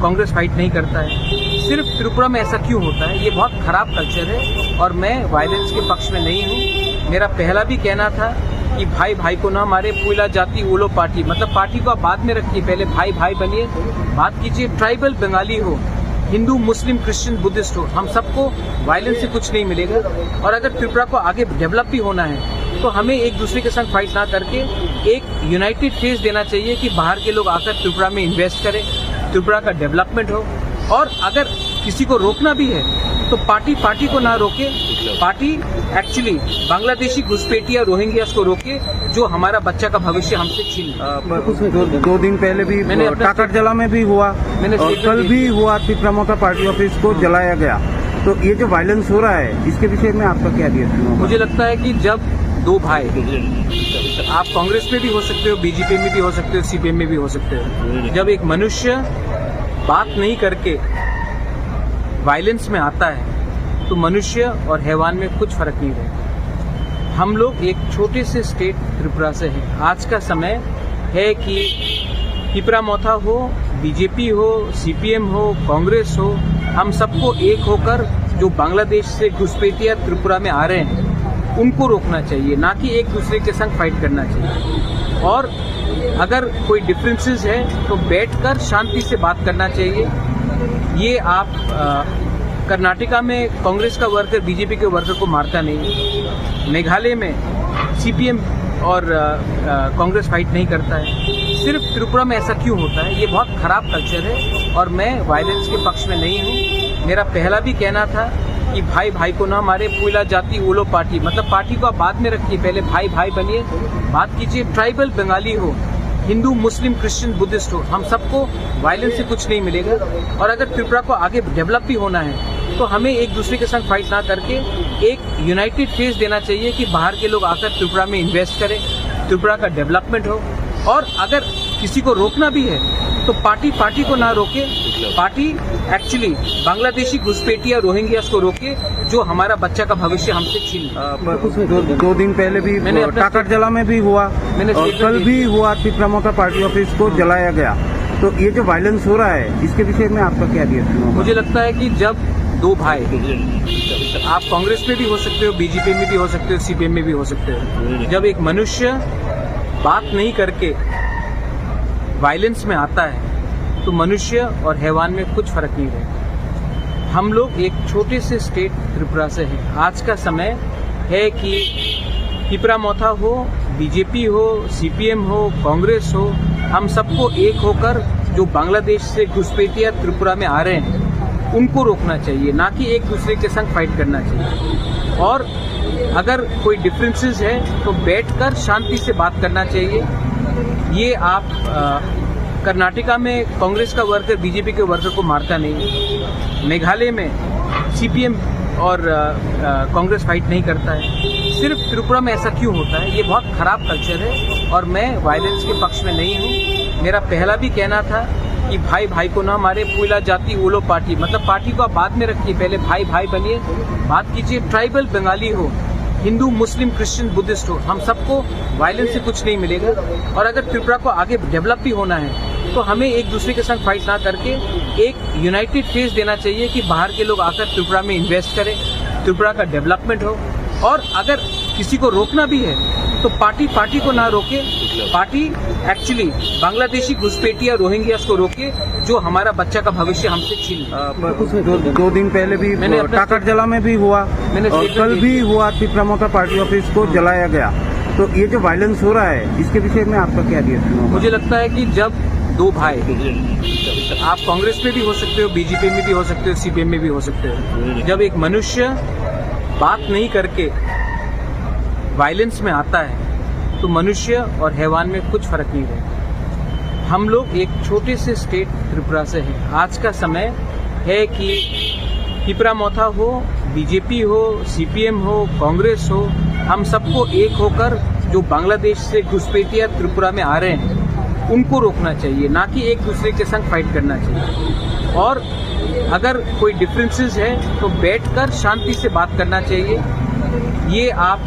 कांग्रेस फाइट नहीं करता है, सिर्फ त्रिपुरा में ऐसा क्यों होता है? ये बहुत खराब कल्चर है और मैं वायलेंस के पक्ष में नहीं हूँ। मेरा पहला भी कहना था कि भाई भाई को ना मारे, पुइला जाति ओलो पार्टी, मतलब पार्टी को आप बाद में रखिए, पहले भाई भाई बनिए, बात कीजिए। ट्राइबल बंगाली हो, हिंदू मुस्लिम क्रिश्चियन बुद्धिस्ट हो, हम सबको वायलेंस से कुछ नहीं मिलेगा। और अगर त्रिपुरा को आगे डेवलप भी होना है तो हमें एक दूसरे के संग फाइट ना करके एक यूनाइटेड फेस देना चाहिए कि बाहर के लोग आकर त्रिपुरा में इन्वेस्ट करें, त्रिपुरा का डेवलपमेंट हो। और अगर किसी को रोकना भी है तो पार्टी को ना रोके, पार्टी एक्चुअली बांग्लादेशी घुसपैठिया रोहिंग्यास को रोके जो हमारा बच्चा का भविष्य हमसे छीन। दो दिन पहले भी टाकरजला में भी हुआ और कल भी हुआ, त्रिपुरा पार्टी ऑफिस को जलाया गया। तो ये जो वायलेंस हो रहा है इसके विषय में आपका क्या रिएक्शन है? मुझे लगता है कि जब दो भाई, आप कांग्रेस में भी हो सकते हो, बीजेपी में भी हो सकते हो, सीपीएम में भी हो सकते हो, जब एक मनुष्य बात नहीं करके वायलेंस में आता है तो मनुष्य और हैवान में कुछ फर्क नहीं रहता। हम लोग एक छोटे से स्टेट त्रिपुरा से हैं। आज का समय है कि त्रिपुरा मोथा हो, बीजेपी हो, सीपीएम हो, कांग्रेस हो, हम सबको एक होकर जो बांग्लादेश से घुसपैठिया त्रिपुरा में आ रहे हैं उनको रोकना चाहिए, ना कि एक दूसरे के संग फाइट करना चाहिए। और अगर कोई डिफरेंसेस है तो बैठकर शांति से बात करना चाहिए। ये आप कर्नाटका में कांग्रेस का वर्कर बीजेपी के वर्कर को मारता नहीं, मेघालय में सीपीएम और कांग्रेस फाइट नहीं करता है, सिर्फ त्रिपुरा में ऐसा क्यों होता है? ये बहुत खराब कल्चर है और मैं वायलेंस के पक्ष में नहीं हूँ। मेरा पहला भी कहना था कि भाई भाई को ना मारे, पुला जाति ओलो पार्टी, मतलब पार्टी को आप बाद में रखिए, पहले भाई भाई बनिए, बात कीजिए। ट्राइबल बंगाली हो, हिंदू मुस्लिम क्रिश्चियन बुद्धिस्ट हो, हम सबको वायलेंस से कुछ नहीं मिलेगा। और अगर त्रिपुरा को आगे डेवलप भी होना है तो हमें एक दूसरे के संग फाइट ना करके एक यूनाइटेड फेस देना चाहिए कि बाहर के लोग आकर त्रिपुरा में इन्वेस्ट करें, त्रिपुरा का डेवलपमेंट हो। और अगर किसी को रोकना भी है तो पार्टी को ना रोके, पार्टी एक्चुअली बांग्लादेशी घुसपैठिया रोहिंग्यास को रोके जो हमारा बच्चा का भविष्य हमसे छीन। दो दिन पहले भी टाकरजला में भी हुआ और कल भी हुआ, त्रिपुरा पार्टी ऑफिस को जलाया गया। तो ये जो वायलेंस हो रहा है इसके विषय में आपका क्या रिएक्शन होगा? मुझे लगता है कि जब दो भाई, आप कांग्रेस में भी हो सकते हो, बीजेपी में भी हो सकते हो, सीपीएम में भी हो सकते हो, जब एक मनुष्य बात नहीं करके वायलेंस में आता है तो मनुष्य और हैवान में कुछ फर्क नहीं रहता। हम लोग एक छोटे से स्टेट त्रिपुरा से हैं। आज का समय है कि त्रिपुरा मोथा हो, बीजेपी हो, सीपीएम हो, कांग्रेस हो, हम सबको एक होकर जो बांग्लादेश से घुसपैठिया त्रिपुरा में आ रहे हैं उनको रोकना चाहिए, ना कि एक दूसरे के संग फाइट करना चाहिए। और अगर कोई डिफरेंसेस है तो बैठकर शांति से बात करना चाहिए। ये आप कर्नाटका में कांग्रेस का वर्कर बीजेपी के वर्कर को मारता नहीं, मेघालय में सीपीएम और कांग्रेस फाइट नहीं करता है, सिर्फ त्रिपुरा में ऐसा क्यों होता है? ये बहुत खराब कल्चर है और मैं वायलेंस के पक्ष में नहीं हूँ। मेरा पहला भी कहना था कि भाई भाई को ना मारे, पुला जाति ओलो पार्टी, मतलब पार्टी को आप बाद में रखिए, पहले भाई भाई बनिए, बात कीजिए। ट्राइबल बंगाली हो, हिंदू मुस्लिम क्रिश्चियन बुद्धिस्ट हो, हम सबको वायलेंस से कुछ नहीं मिलेगा। और अगर त्रिपुरा को आगे डेवलप भी होना है तो हमें एक दूसरे के संग फाइट ना करके एक यूनाइटेड फेस देना चाहिए कि बाहर के लोग आकर त्रिपुरा में इन्वेस्ट करें, त्रिपुरा का डेवलपमेंट हो। और अगर किसी को रोकना भी है तो पार्टी को ना रोके, पार्टी एक्चुअली बांग्लादेशी घुसपैठिया रोहिंग्यास को रोके जो हमारा बच्चा का भविष्य हमसे छीन। दो दिन पहले भी टाकरजला में भी हुआ और कल भी हुआ, त्रिपुरा पार्टी ऑफिस को जलाया गया। तो ये जो वायलेंस हो रहा है इसके विषय में आपका क्या रिएक्शन होगा? मुझे लगता है कि जब दो भाई, आप कांग्रेस में भी हो सकते हो, बीजेपी में भी हो सकते हो, सीपीएम में भी हो सकते हो, जब एक मनुष्य बात नहीं करके वायलेंस में आता है तो मनुष्य और हैवान में कुछ फर्क नहीं रहता। हम लोग एक छोटे से स्टेट त्रिपुरा से हैं। आज का समय है कि त्रिपुरा मोथा हो, बीजेपी हो, सीपीएम हो, कांग्रेस हो, हम सबको एक होकर जो बांग्लादेश से घुसपैठिया त्रिपुरा में आ रहे हैं उनको रोकना चाहिए, ना कि एक दूसरे के संग फाइट करना चाहिए। और अगर कोई डिफरेंसेस है तो बैठकर शांति से बात करना चाहिए। ये आप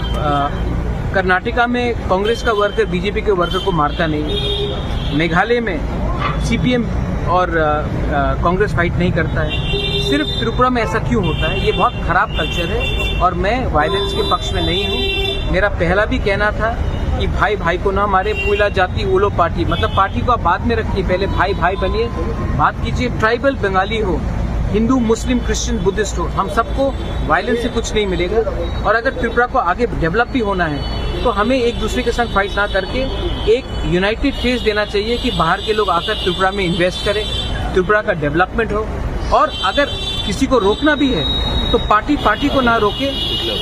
कर्नाटका में कांग्रेस का वर्कर बीजेपी के वर्कर को मारता नहीं, मेघालय में सीपीएम और कांग्रेस फाइट नहीं करता है, सिर्फ त्रिपुरा में ऐसा क्यों होता है? ये बहुत खराब कल्चर है और मैं वायलेंस के पक्ष में नहीं हूँ। मेरा पहला भी कहना था कि भाई भाई को ना मारे, पुला जाति ओलो पार्टी, मतलब पार्टी को आप बाद में रखिए, पहले भाई भाई बनिए, बात कीजिए। ट्राइबल बंगाली हो, हिंदू मुस्लिम क्रिश्चियन बुद्धिस्ट हो, हम सबको वायलेंस से कुछ नहीं मिलेगा। और अगर त्रिपुरा को आगे डेवलप भी होना है तो हमें एक दूसरे के संग फाइट ना करके एक यूनाइटेड फेस देना चाहिए कि बाहर के लोग आकर त्रिपुरा में इन्वेस्ट करें, त्रिपुरा का डेवलपमेंट हो। और अगर किसी को रोकना भी है तो पार्टी को ना रोके,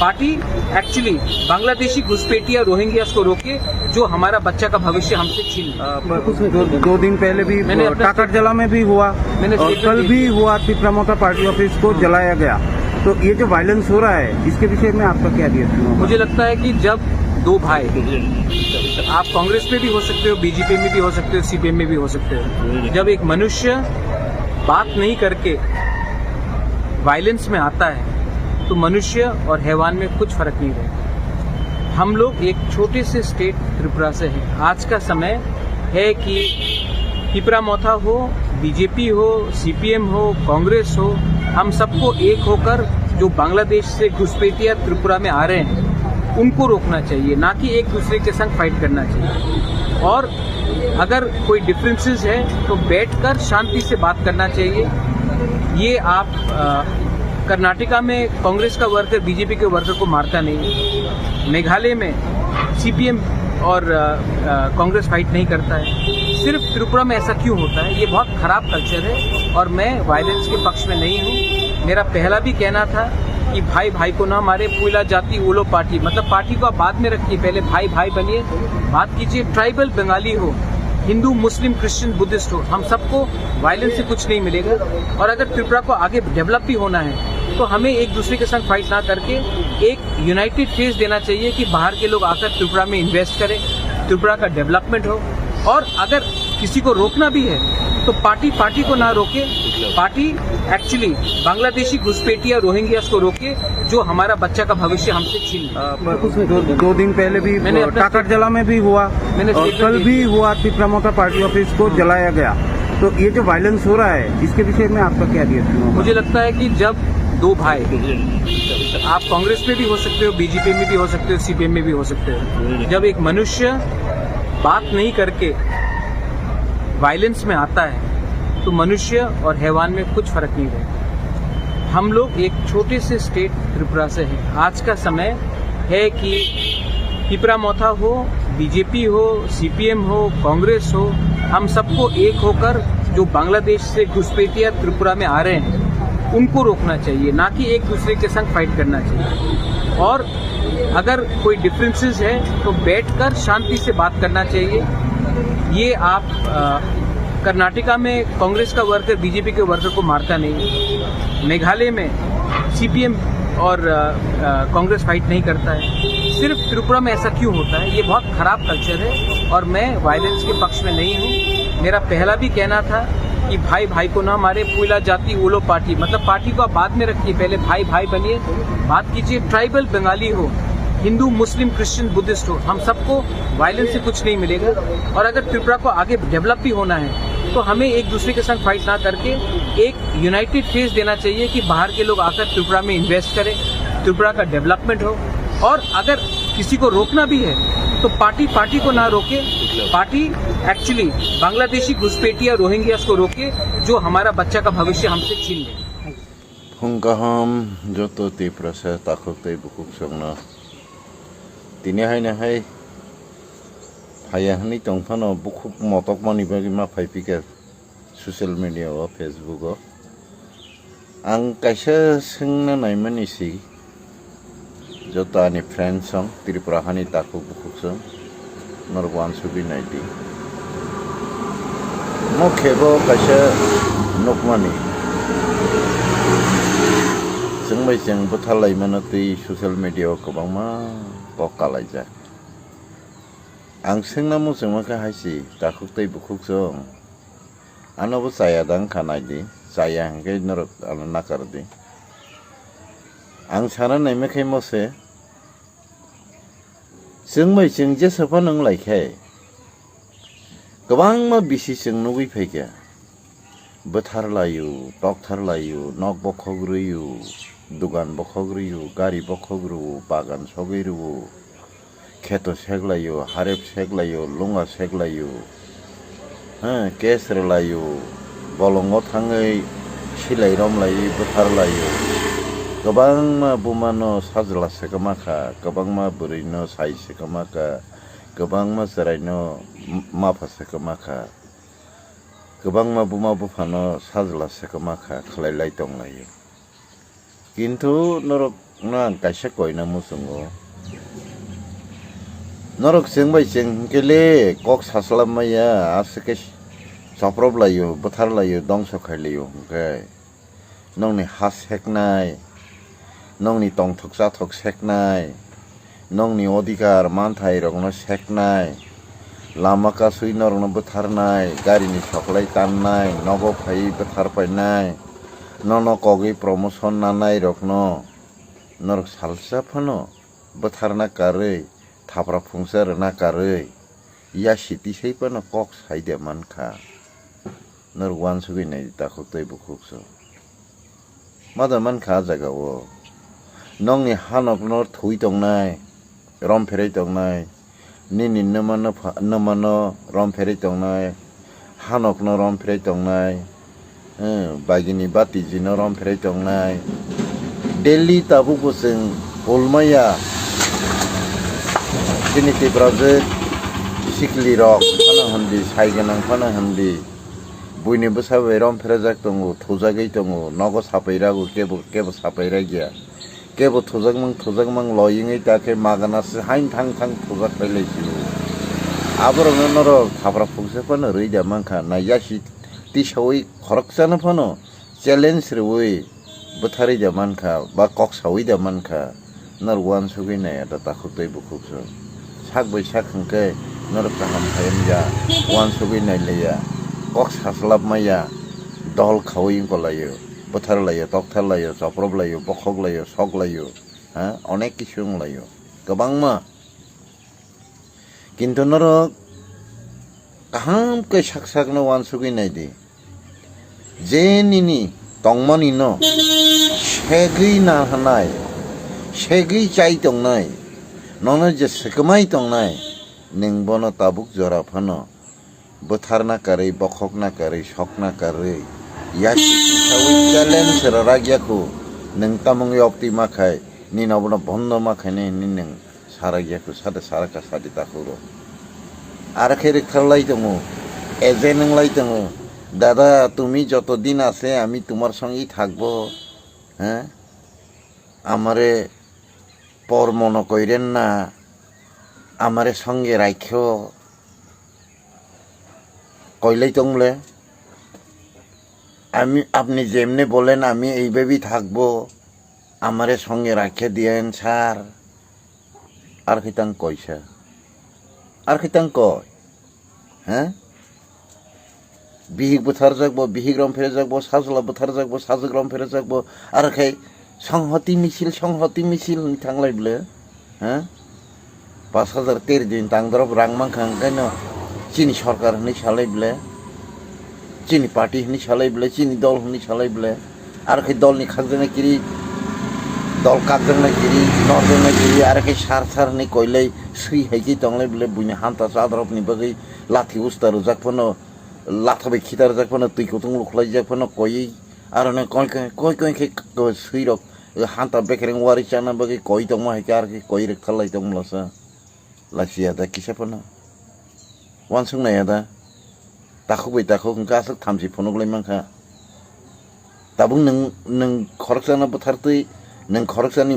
पार्टी एक्चुअली बांग्लादेशी घुसपैठिया रोहिंग्यास को रोके जो हमारा बच्चा का भविष्य हमसे छीन। दो दिन पहले भी टाकरजला में भी हुआ और कल भी हुआ, त्रिपुरा पार्टी ऑफिस को जलाया गया। तो ये जो वायलेंस हो रहा है इसके विषय में आपका क्या रिएक्शन होगा? मुझे लगता है कि जब दो भाई, आप कांग्रेस में भी हो सकते हो, बीजेपी में भी हो सकते हो, सीपीएम में भी हो सकते हो, जब एक मनुष्य बात नहीं करके वायलेंस में आता है तो मनुष्य और हैवान में कुछ फर्क नहीं रहता। हम लोग एक छोटे से स्टेट त्रिपुरा से हैं। आज का समय है कि त्रिपुरा मोथा हो, बीजेपी हो, सीपीएम हो, कांग्रेस हो, हम सबको एक होकर जो बांग्लादेश से घुसपैठिया त्रिपुरा में आ रहे हैं उनको रोकना चाहिए, ना कि एक दूसरे के संग फाइट करना चाहिए। और अगर कोई डिफरेंसेस है तो बैठकर शांति से बात करना चाहिए। ये आप कर्नाटका में कांग्रेस का वर्कर बीजेपी के वर्कर को मारता नहीं, मेघालय में सीपीएम और कांग्रेस फाइट नहीं करता है, सिर्फ त्रिपुरा में ऐसा क्यों होता है? ये बहुत खराब कल्चर है और मैं वायलेंस के पक्ष में नहीं हूँ। मेरा पहला भी कहना था कि भाई भाई को ना मारे, पुला जाति ओलो पार्टी, मतलब पार्टी को आप बाद में रखिए, पहले भाई भाई बनिए, बात कीजिए। ट्राइबल बंगाली हो, हिंदू मुस्लिम क्रिश्चियन बुद्धिस्ट हो, हम सबको वायलेंस से कुछ नहीं मिलेगा। और अगर त्रिपुरा को आगे डेवलप भी होना है तो हमें एक दूसरे के साथ फाइट ना करके एक यूनाइटेड फेस देना चाहिए कि बाहर के लोग आकर त्रिपुरा में इन्वेस्ट करें, त्रिपुरा का डेवलपमेंट हो। और अगर किसी को रोकना भी है तो पार्टी को ना रोके, पार्टी एक्चुअली बांग्लादेशी घुसपैठिया रोहिंग्यास को रोके जो हमारा बच्चा का भविष्य हमसे छीन ले। दो दिन पहले भी टाकरजला में भी हुआ और कल भी हुआ, त्रिपुरा पार्टी ऑफिस को जलाया गया। तो ये जो वायलेंस हो रहा है इसके विषय में आपका क्या रिएक्शन है? मुझे लगता है कि जब दो भाई, आप कांग्रेस में भी हो सकते हो, बीजेपी में भी हो सकते हो, सीपीएम में भी हो सकते हो, जब एक मनुष्य बात नहीं करके वायलेंस में आता है तो मनुष्य और हैवान में कुछ फर्क नहीं रहता। हम लोग एक छोटे से स्टेट त्रिपुरा से हैं। आज का समय है कि त्रिपुरा मोथा हो, बीजेपी हो, सीपीएम हो, कांग्रेस हो, हम सबको एक होकर जो बांग्लादेश से घुसपैठिया त्रिपुरा में आ रहे हैं उनको रोकना चाहिए, ना कि एक दूसरे के संग फाइट करना चाहिए। और अगर कोई डिफरेंसेस है तो बैठकर शांति से बात करना चाहिए। ये आप कर्नाटका में कांग्रेस का वर्कर बीजेपी के वर्कर को मारता नहीं, मेघालय में सीपीएम और कांग्रेस फाइट नहीं करता है, सिर्फ त्रिपुरा में ऐसा क्यों होता है? ये बहुत खराब कल्चर है और मैं वायलेंस के पक्ष में नहीं हूँ। मेरा पहला भी कहना था कि भाई भाई को ना मारे, पुला जाति ओलो पार्टी, मतलब पार्टी को आप बाद में रखिए, पहले भाई भाई बनिए, बात कीजिए। ट्राइबल बंगाली हो, हिंदू मुस्लिम क्रिश्चियन बुद्धिस्ट हो, हम सबको वायलेंस से कुछ नहीं मिलेगा। और अगर त्रिपुरा को आगे डेवलप भी होना है तो हमें एक दूसरे के साथ फाइट ना करके एक यूनाइटेड फेस देना चाहिए कि बाहर के लोग आकर त्रिपुरा में इन्वेस्ट करें, त्रिपुरा का डेवलपमेंट हो। और अगर किसी को रोकना भी है तो पार्टी को ना रोके, पार्टी एक्चुअली बांग्लादेशी घुसपैठिया रोहिंग्यास को रोके जो हमारा बच्चा का भविष्य हमसे छीन ले। फुंगाहाम जो तो त्रिपुरा से ताकुते बुकुक संगना दिने हाय हायाहनी तंफानो बुकुक मतक मानी बागी मा फाइपिके सोशल मीडिया और फेसबुक आं कैसे संगना नाइमनिसी जो तानी फ्रेंड संग त्रिपुरा हानी ताकुक बुकुक संग नरवान सुबी नाइटी मोखेबो कैसे नकमानी जों बुथारलाय मानो दै ससियेल मिडियायाव गोबां मा बकालायजा आं सोंना मोजोंमाखा हायसि दाखुक दै बुकुक जों आनाबो जाया दां खानायदि जाया हांखे नरक आनो नाकारदि आं साना नायमेखाय मसे जों जे सफा नों लायखाय गोबां मा बिसि जों नुबै फैगा बुथारलायो डक्टरलायो नक बखग्रोयो दुगान बखग्रोयो गारि बखग्रोयो बागान सगैरोयो खेतो सेगलायो हारेब सेगलायो लुंगा सेगलायो केस रलायो बलंगाव थाङै सिलाय रमलायो बुथारलायो गोबां मा बुमानो साजला सेगमाखा गोबां मा बुरैनो साइ सेगमाखा गोबां मा जरायनो माफा सेगमाखा गोबां मा बुमा बुफानो साजला सेगमाखा खालायलाय दंलायो किन्तु नरक ना कायसे कयना मुसुंगो नरक जोंबाय जों गेले कक सास्लाबमाया आसके सप्रबलायो बुथारलायो दंस खायलायो ओमफ्राय नंनि हा सेकनाय नंनि तंथक जाथक सेकनाय नंनि अधिकार मानथाय रगनो सेकनाय लामा कासुइ नरनो बुथारनाय गारिनि सकलाय ताननाय नगो फाय बुथारफायनाय ननो कगै प्रमोशन नानाय रगनो नरक सालसाफानो बुथारना कारै थाफ्रा फुंसार ना कारै या सिटी सैपानो कक साइदे मानखा नर वान सुगैनाय दाखुक दै बुकुकसो मादा मानखा जागावो नंनि हानक नर थुइ दंनाय rom pherai tongnai nini namano rom pherai tongnai hanok no rom pherai tongnai bagini bati ji no rom pherai tongnai daily tabu kuseng ulmaya kini tibraje sikli rok phana handi saiganang phana handi buini busabe rom pherajak tongo thujagai tongo nogo sapairago kebo sapairagia kebo thujagmang loyingai take maganas hain thang thujak pailaichu aborong noro khapra phungse phano reida mangkha naiyasi tisawai khoroksana phano challenge rewoi buthari da mankha ba kok sawi da mankha nar wan sugi nai ada takhutei bukhukso sak bai sak khangke nar kaham khayam ja wan sugi nai leya kok saslap maya dol khawi ngolayo buthar layo tokthar layo chaprob layo bokhok layo sok layo ha onek kisu nglayo gobangma kintu nar kaham ke sak no wan sugi nai di jenini tongmani no shegri na hanai shegri chai tongnai nono je sekamai tongnai ningbono tabuk jora phano buthar na kare bokhok na kare sok na kare yaki sawi challenge raragyaku neng tamong yopti makai ni nobono bondo makai ne ni neng saragyaku sade saraka sadi takuro ar khere kharlai tongo ejeneng lai tongo দাদা তুমি যতদিন আছে আমি তোমার সঙ্গেই থাকবো হ্যাঁ আমারে পর মনে কইরেন না আমারে সঙ্গে রাখো কইলেই তংলে আমি আপনি যেমনে বলেন আমি এইভাবেই থাকবো আমারে সঙ্গে রাখে দিয়েন স্যার আর খিতাং কইছে আর খিতাং কয় হ্যাঁ bihig buthar jakbo bihig rom phere jakbo sajla buthar jakbo sajg rom phere jakbo ar khai সংহতি মিছিল থাংলাই বলে হ্যাঁ 5013 দিন তাংদরব রাংমাং খাংকাইনো চিনি সরকার হনি সালাই বলে চিনি পার্টি হনি সালাই বলে চিনি দল হনি সালাই বলে আর খাই দলনি খাকজনা কিরি দল কাকজনা কিরি নজনা কিরি আর খাই সার হনি কইলাই সুই হাইকি তংলাই বলে বুইনি হান্তা চাদরবনি বগৈ লাঠি উস্তার জাকফনো লাথাবে খিতার জাকফনো তুই কতং লুখলাই জাকফনো কই আর না কই সুই রক হান্তা বেকেরেং ওয়ারি চানা বগৈ কই তং মা হাইকা আর কই রে খালাই তং লসা লাসিয়া দা কিসাপনা ওয়ানসুং নায়া দা তাখো গাসক থামসি ফনগলাই মাংखा তাবুং नों खरकसाना बुथारतै नों खरकसानि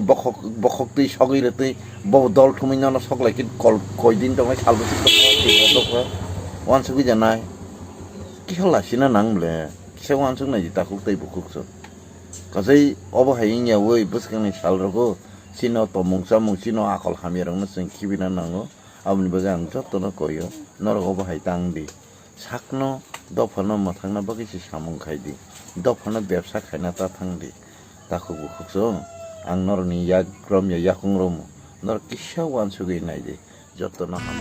बखकतै सगैरतै ब दल थुमिनाना सकलाइकि कल कयदिन दंगाय सालबसि दखा वानसुगि जानाय किहलासिना नांबले किसा वानसुग नाय ताखुतै बुखुकसो कसै अबहायिnya वै बुसखांनि सालरगो सिनो तमुंसा मुंसिनो आकल हामिरंनो जों खिबिना नांगो आबनि बगे आं जतनो कयो नरग अबहाय तांदि साकनो दफानो माथांना बगैसि सामुं खायदि दफानो बेबसा खायना ता थांदि ताखु बुखुकसो आं नरनि याग्रम या याखुंग्रम नर किसा वानसुगै नायदि जतनो हाम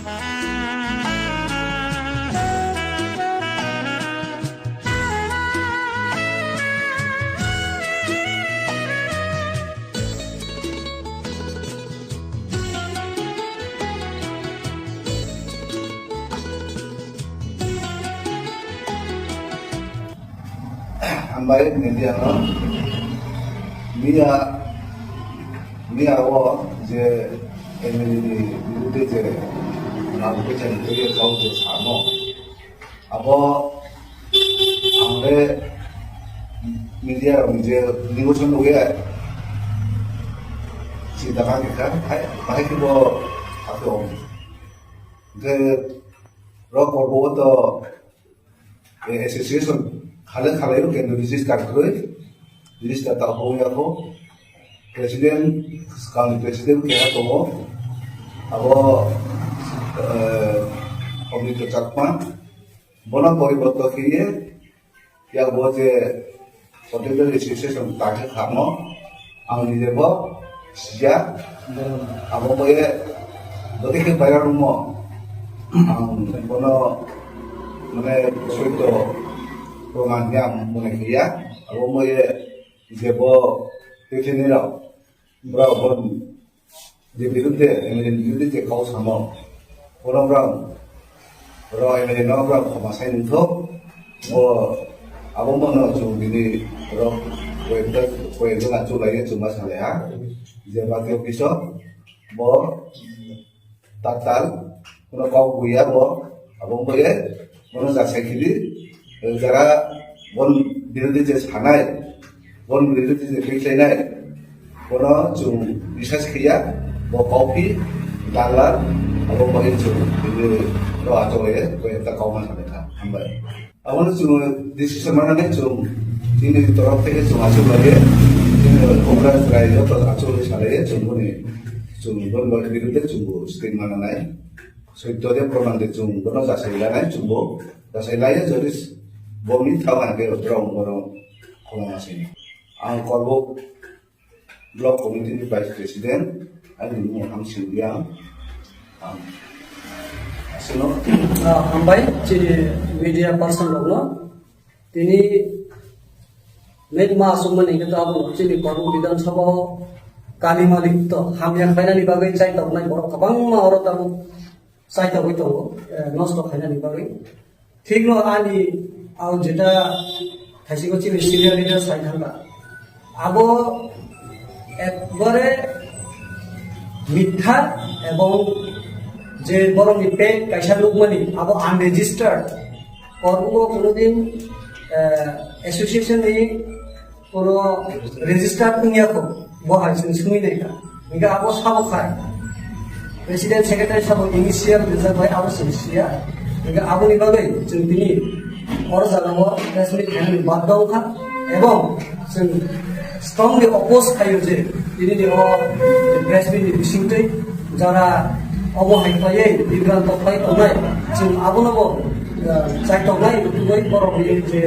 Ambai media no mia wo je emili bude je na bude je je kau je samo abo ambe media je news no ge si daga ke ka hai ki bo ato ge ro ko to association Kalian itu kan register tak tahu ya tu presiden sekali presiden kaya tu abo komite cakman bona koi betul kiri ya buat je komite registration tak kamu angin je bo sejak abo boleh berarti ke bayar rumah bona mana suatu Romanya mengenai aku mau je bo itu ni lah, berapa pun যে বিরুদ্ধে MLA বিরুদ্ধে যে cow সামো ওরম র MLA নরম ক্ষমাসাই নিথো ও আবমন জু বিনি র কয়েকজন আচু লাগে চুমা সালেহা যে বাকি অফিস ব তাতাল কোনো কাউ গুইয়া ব আবম বয়ে কোনো যাচাইখিলি যারা বন বিরোধী যে সানাই বন বিরোধী যে ফেসলাইনাই কোনো जों বিশ্বাস गैया ब कॉफी डालार अब बहे जों बिनि र आचले कयता काउमान थानायखा हामबाय आबनो जों डिसिसन मानानै जों दिनै तरफ থেকে जों आचल लायो जों कंग्रेस रायजो आचल सालायो जों बने जों बन बिरुद्धे जों स्टेट मानानै सत्यदे प्रमाणदे जों बन जासायलानाय जों जासायलायो जरिस बमि थावानके रं बरं खमामासैनि आं कर्ब ब्लक कमिटी भाइस प्रेसिडेंट आरो मुहां सिंगियां आसनो हामबाय जे मीडिया पर्सन दङ तिनी मेन मासुमन हिगत अब चिनि कर्म विधानसभा कालीमालिक त हामिया खाइनानि बागै चाइ तबनाय बर गोबां मावरताबो चाइ तबै दङ नष्ट खाइनानि बागै ठीक न आनि आउ जेटा खाइसेको चिनि सिनियर लिडार चाइ थांगा अब একবারে মিথ্যা এবং যে বড় মিথ্যে কাইসা লোকমানি আবার আনরেজিস্টার্ড করবো কোনোদিন অ্যাসোসিয়েশন এই কোনো রেজিস্টার্ড নিয়াকো বহাইছেন শুনি দেখা ইনকা আবার সাবো খায় প্রেসিডেন্ট সেক্রেটারি সাবো ইনিশিয়াল রিজার্ভ হয় আবার সিনসিয়া ইনকা আবনি ভাবে जों बिनि और জানাবো প্রেসিডেন্ট হ্যান্ড বাদ দাও খা এবং जों strongly oppose खायो जे दिनै प्रेसमिटनि बिसिंथै जारा अबहायख्लायै बिग्रान्त खालाय तंनाय जों आबोनबो चाइतंनाय दुगै बर'नि जे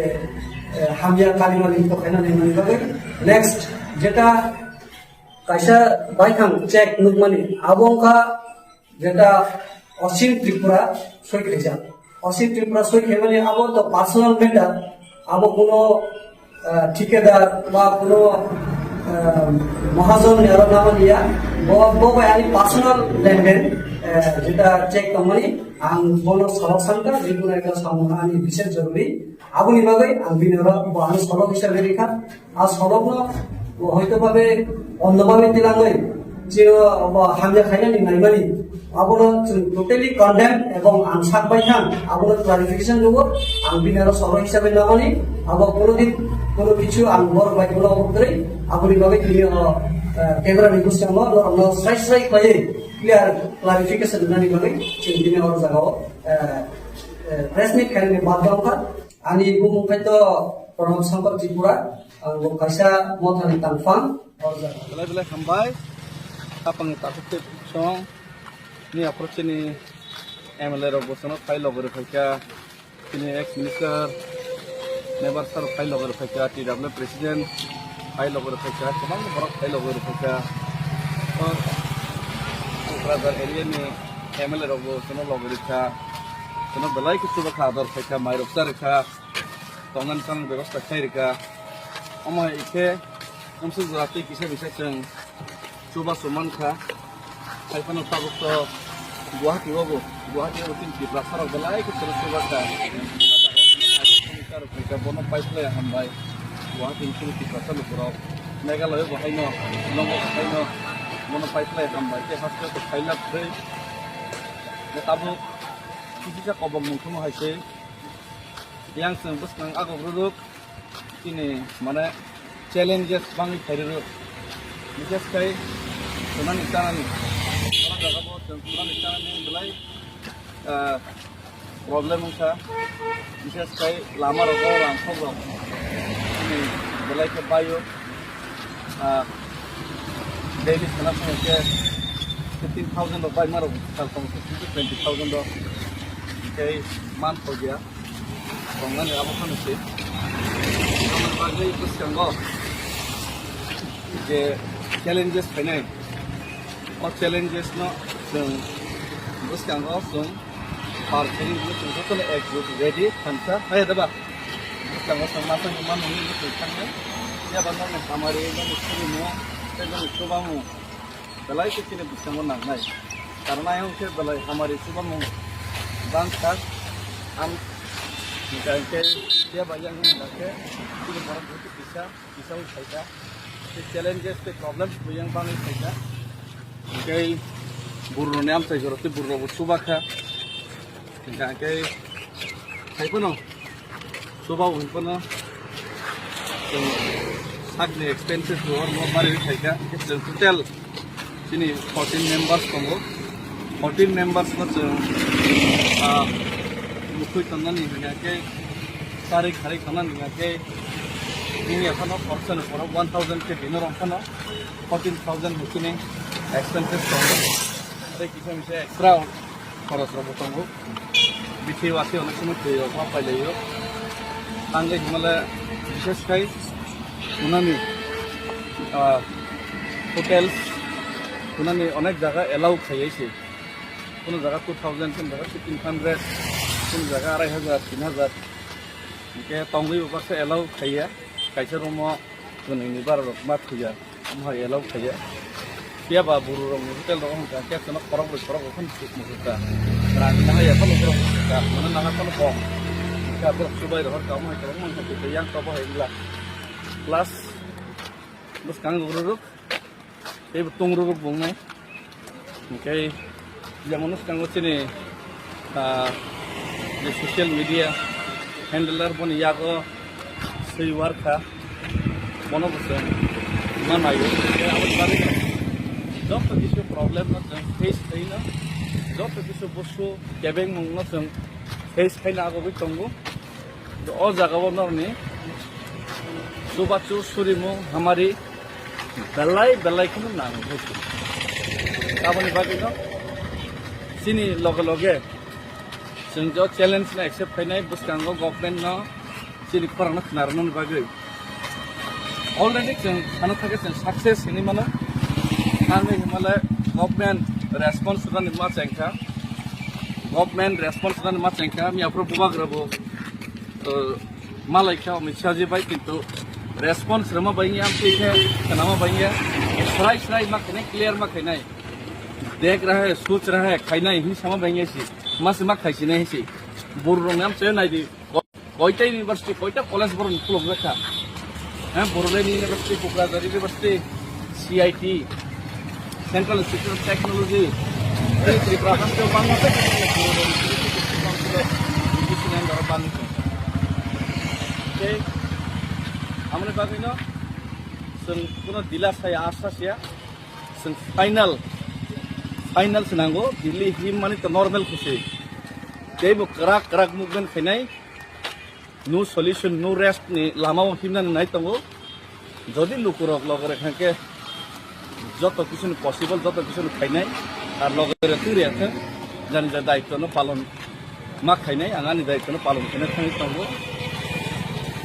हामिया कालिमानि तखायनानै मोनबाय नेक्स्ट जेटा कायसा बायखां चेक नुगमानि आबंका जेटा असीम त्रिपुरा सयखायजा असीम त्रिपुरा सयखायमानि आबो तो पार्सोनाल मेटार आबो कोनो ठिकेदार बा कोनो महाजन नामानिया बबायानि पार्सोनाल लेनदेन जेटा चेक कम्पानी आं बनो सलक सानका जिकुनु एक सामना आनि बिसेस जरुरी आबुनि बागै आं बिनर बाहानो सलक हिसाबै रेखा आ सलकनो हयतो भाबे अन्नभाबे दिलाङै जे हामिया खाइनानि नायमानि आबनो टोटली कन्डेम एवं आं साकबाय थां आबनो क्लारिफिकेशन दङ आं बिनर सलक हिसाबै नामानि आबो कोनोदिन কোনো কিছু আং বড় ভাই বলা বলতে আপনি ভাবে তিনি ক্যামেরা নিগুস চামো আমরা সাই সাই কয়ে ক্লিয়ার ক্লারিফিকেশন নানি ভাবে চিন্তিনে আর জায়গাও প্রেস মিট খাইনে বাদদাওকা আনি বুমুখাই তো প্রণব শঙ্কর ত্রিপুরা আং কাইসা মথানি তানফাং আর জায়গা বেলাই বেলাই হামবাই আপনি তাকতে সং নি অ্যাপ্রোচনি এমএলএ র বসনো ফাইল লগরে ফাইকা তিনি এক্স মিনিস্টার नेबार सर फाइल लगेर फैका टीडब्ल्यू प्रेसिडेंट फाइल लगेर फैका गोबां बरक फाइल लगेर फैका कक्राझार एरियानि एमएलए रबो सोनो लगेर फैका सोनो बेलाय किछु बखा आदर फैका माइरपसा रेखा तंगन सान व्यवस्था खाय रेखा अमा इखे हमसे जाति किसे बिसे जों सुबा समान खा खायफानो ताबुक गुवाहाटी बाबो गुवाहाटी उतिन टिप्रासार बेलाय किछु सुबा खा बोनो पाइपलाय हामबाय गुवाहाटी इनफिनिटी पासाल उपराव मेघालय बहायनो नंगो बहायनो बोनो पाइपलाय हामबाय ते हास्ते तो फाइला दै ताबो किसिसा कबम मुखुनो हायसे yang जों बसनां आगब्रुदुक तिनि माने चैलेंजेस बांगि फाइरो बिसेस kai सुनानि जानानि orang जागाबो जों सुनानि जानानि बेलाय प्रब्लेम उनका विशेष कई लामा रखो रांखों रख ini belai ke bayu daily sana pun ke 15,000 रुपए मारो साल कम से 20,000 दो के मान हो गया तो मैंने अब हम से हम बाकी कुछ संगो जे challenges है और challenges ना उस संगो सुन parking itu betul ekspor ready kansa hai daba kalau sama sama mana ini itu kan ya bandar में हमारे इधर इसमें नो इधर इसको बामु belai ke sini bisa menang karena yang ke belai hamarai sudah mau bangkat am jika ke dia banyak yang ke ini orang itu bisa usaha challenges the problems yang paling saya ke buru ni am saya joroti buru subah ka jika ke saya pun subah pun Hardly expenses lower more money take total sini 14 members kongo 14 members na mukui tanan ni ke sari khari tanan ni ke ini apa person for 1000 ke dinner apa 14000 mukini expenses kongo ada kisah misal extra खरच रब kongo bithi wasi onak samay tuyo apa layo angge himala বিশেষ kai उन्होंने hotels उन्होंने अनेक जगह allow खाई से কোনো जगह 2000 কোনো जगह 1500 কোনো जगह 2500 3000 इनके तंगई ऊपर से एलाउ खाइया कैसे रूम गुनी बार मात खुया हम एलाउ खाइया क्या बाबू रूम होटेल रूम का क्या तो खराब अपन मुझे रांना है अपन रूम का मन ना अपन कम का पर सुबह रह काम है तो मन तो yang तो है plus bus kang ruruk tung ruruk bungai okay যেমন kang sini the social media handler bon yago sei warka mono bose manayo awal bari job to kisu problem na face kaina job to kisu bosu kebeng mongno sing face kaina ago bitongo to o jaga bonor ni Subacu surimu hamari belai kuno nang hoci. Apa ni bagi no? Sini loge sengjo challenge na accept kainai bus kanggo government no sini korang nak narnon bagi. Already seng anu thake seng success ini mana? Kami himalaya government response sudah nimma cengka. Government response sudah nimma cengka. Mi apro bubag rabo malai kau misaji baik itu. Response rama bangi am ठीक है nama bangi सराय मा खाने clear मा खाने देख रहा है सोच रहा है खाना ही sama bangi सी mas मा खाइसी नहीं सी बोरो नाम से नहीं दी कोईटा यूनिवर्सिटी कोईटा कॉलेज बोरो निकलो रखा हैं बोरोलेनी university Kokrajhar university CIT central institute of technology Tripura के बांग्ला से हमने बाकी ना सं पुनः दिला saya आशा सिया सं final senanggo दिल्ली हिम माने तो normal खुशी ते वो कराक movement खाई no solution no rest नि लामा वो हिम ना नहीं तो वो जल्दी लुकुरक लगरे खां के जो तो किसी ने possible जो तो किसी ने खाई और लगरे तू रहे थे जाने जा दायित्व न पालन माँ खाई आंगानी दायित्व न पालन करने खाई तो वो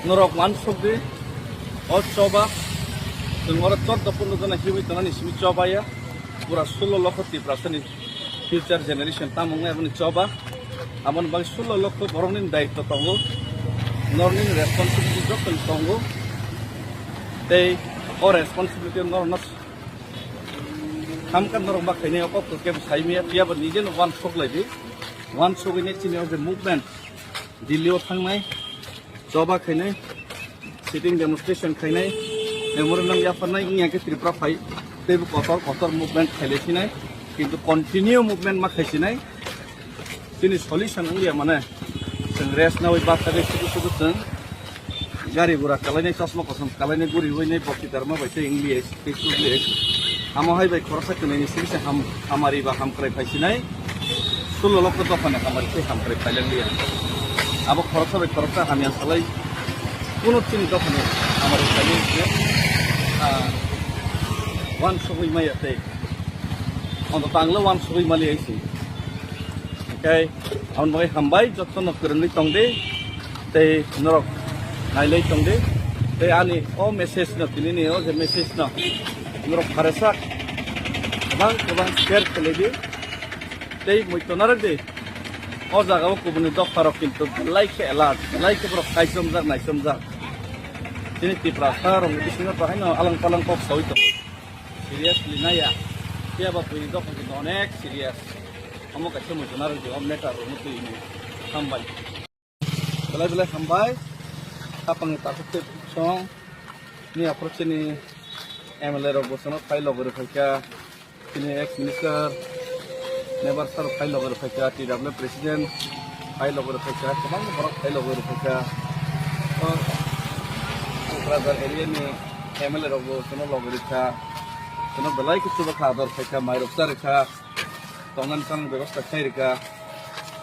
नरक मान सकते और चौबा तुम्हारा 14-15 जना हिवी तना निस्मी चौबा या पूरा 16 लाख 30% फ्यूचर जनरेशन तामंगे अपनी चौबा अपन बाकी 16 लाख बरंगनी दायित्व तंगो नॉर्निंग रेस्पॉन्सिबिलिटी जो कल तंगो ते और रेस्पॉन्सिबिलिटी नॉर्नस हम कर नॉर्म बाकी नहीं होगा तो क्या साइड में या बस निजे नो वन शॉक लगी वन शॉक इन्हें चिन्ह जो मूवमेंट दिल्ली और थंग में चौबा खाने sitting demonstration खाई मेमोरी नंग या फरना इंग याके त्रिपुरा फाई ते कतर मूवमेंट खाई लेती किंतु कंटिन्यू मूवमेंट मा खाई नहीं तिनी सॉल्यूशन इंडिया माने जों रेस्ट ना बात करे सुबु जों गाड़ी गुरा कलायनाय चश्मा कसम कलायनाय गुरि होयनाय बक्तिदार मा बायसे इंग्लिश इंग्लिश हामाहाय बाय खरसा कनायनि सिसे हामारि बा हामक्राय फायसिनाय 16 लाख दफाने हामारि से हामक्राय फायलांलिया आबो खरसा हामिया सालाय কোনো চিনি দোকানে আমার খালি ওয়ান সবই মাইয়াতে অন্তত আংলো ওয়ান সবই মালি আইছি ওকে আমার মাই হামবাই যত্ন নকরনি তংদে তে নরক নাইলাই তংদে তে আনি ও মেসেজ ন তিনি ও যে মেসেজ ন নরক ফারেসা গোবাং শেয়ার কলেদি তে মইতনার দে ও জায়গাও কুবনি দফারক কিন্তু লাইকে এলার্ট লাইকে বড় কাইসমজাক নাইসমজাক ini Tripura rong di sini apa hanya alang-alang kok sawit. Serius lina ya. dia ba pui dok ko onek serious amo ka chemu jonar de om neta ro mutu ini hambai belai hambai apang takut song ni approach ni MLA ro bosono file logore phaka ini ex minister never sir file logore phaka TW president file logore phaka tamam borok file logore phaka brother area ni MLA ro bosono logore kha kono belai kichu ba khadar phaka mairok sar kha tongan sang ব্যবস্থা khai rika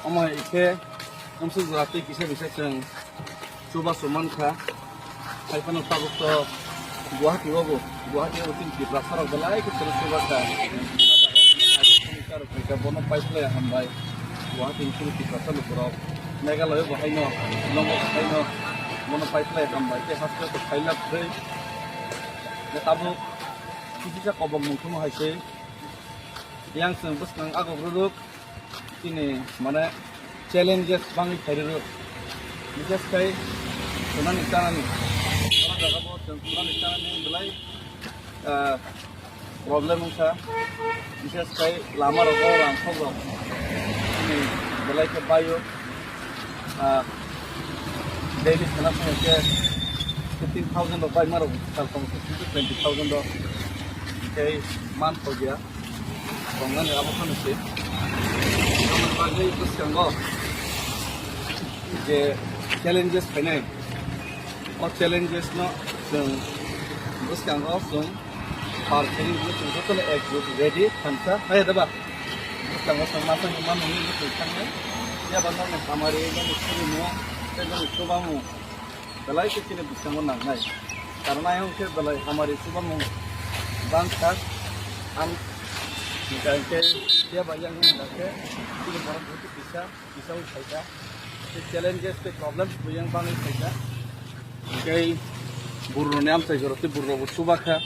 ama ike namsu jati kise bisa chang chuba suman kha haipano tabuk to Guwahati babu Guwahati utin ki prasar belai ke terus baca kita bono pipeline hambai Guwahati utin ki prasar lupro Meghalaya bahayno Lombok bahayno bono pipeline hambai ke hasil to khaila pre ne tabu kisa kobong mungkum haise yang sembus nang ago produk ini mana challenges bang khairu bises kai sunan istana jaga bo sunan istana ni belai problem ka bises kai lama ro orang khobro ini belai ke bayo daily sana ke 15,000 rupiah maro tal kom 20,000 do kai month ho gaya Kongan ya apa kan sih? Kamu bagai itu sekarang je challenges penai, और challenges ना उस कंगो सुन parking में तुमको तो एक group ready थंसा है दबा उस कंगो समासा निमान नहीं है तुझान में या बंदा में हमारे ये मुश्किल मुआ तेरे मुश्किल बामु बलाई के किने बिस्तांगो नांगनाय karena yang ke balai हमारे सुबह मु bank का हम निकालके dia banyak निकालके itu orang itu bisa usaha itu challenges itu problems yang banyak usaha kayak burro ni am saya joroti burro suba kha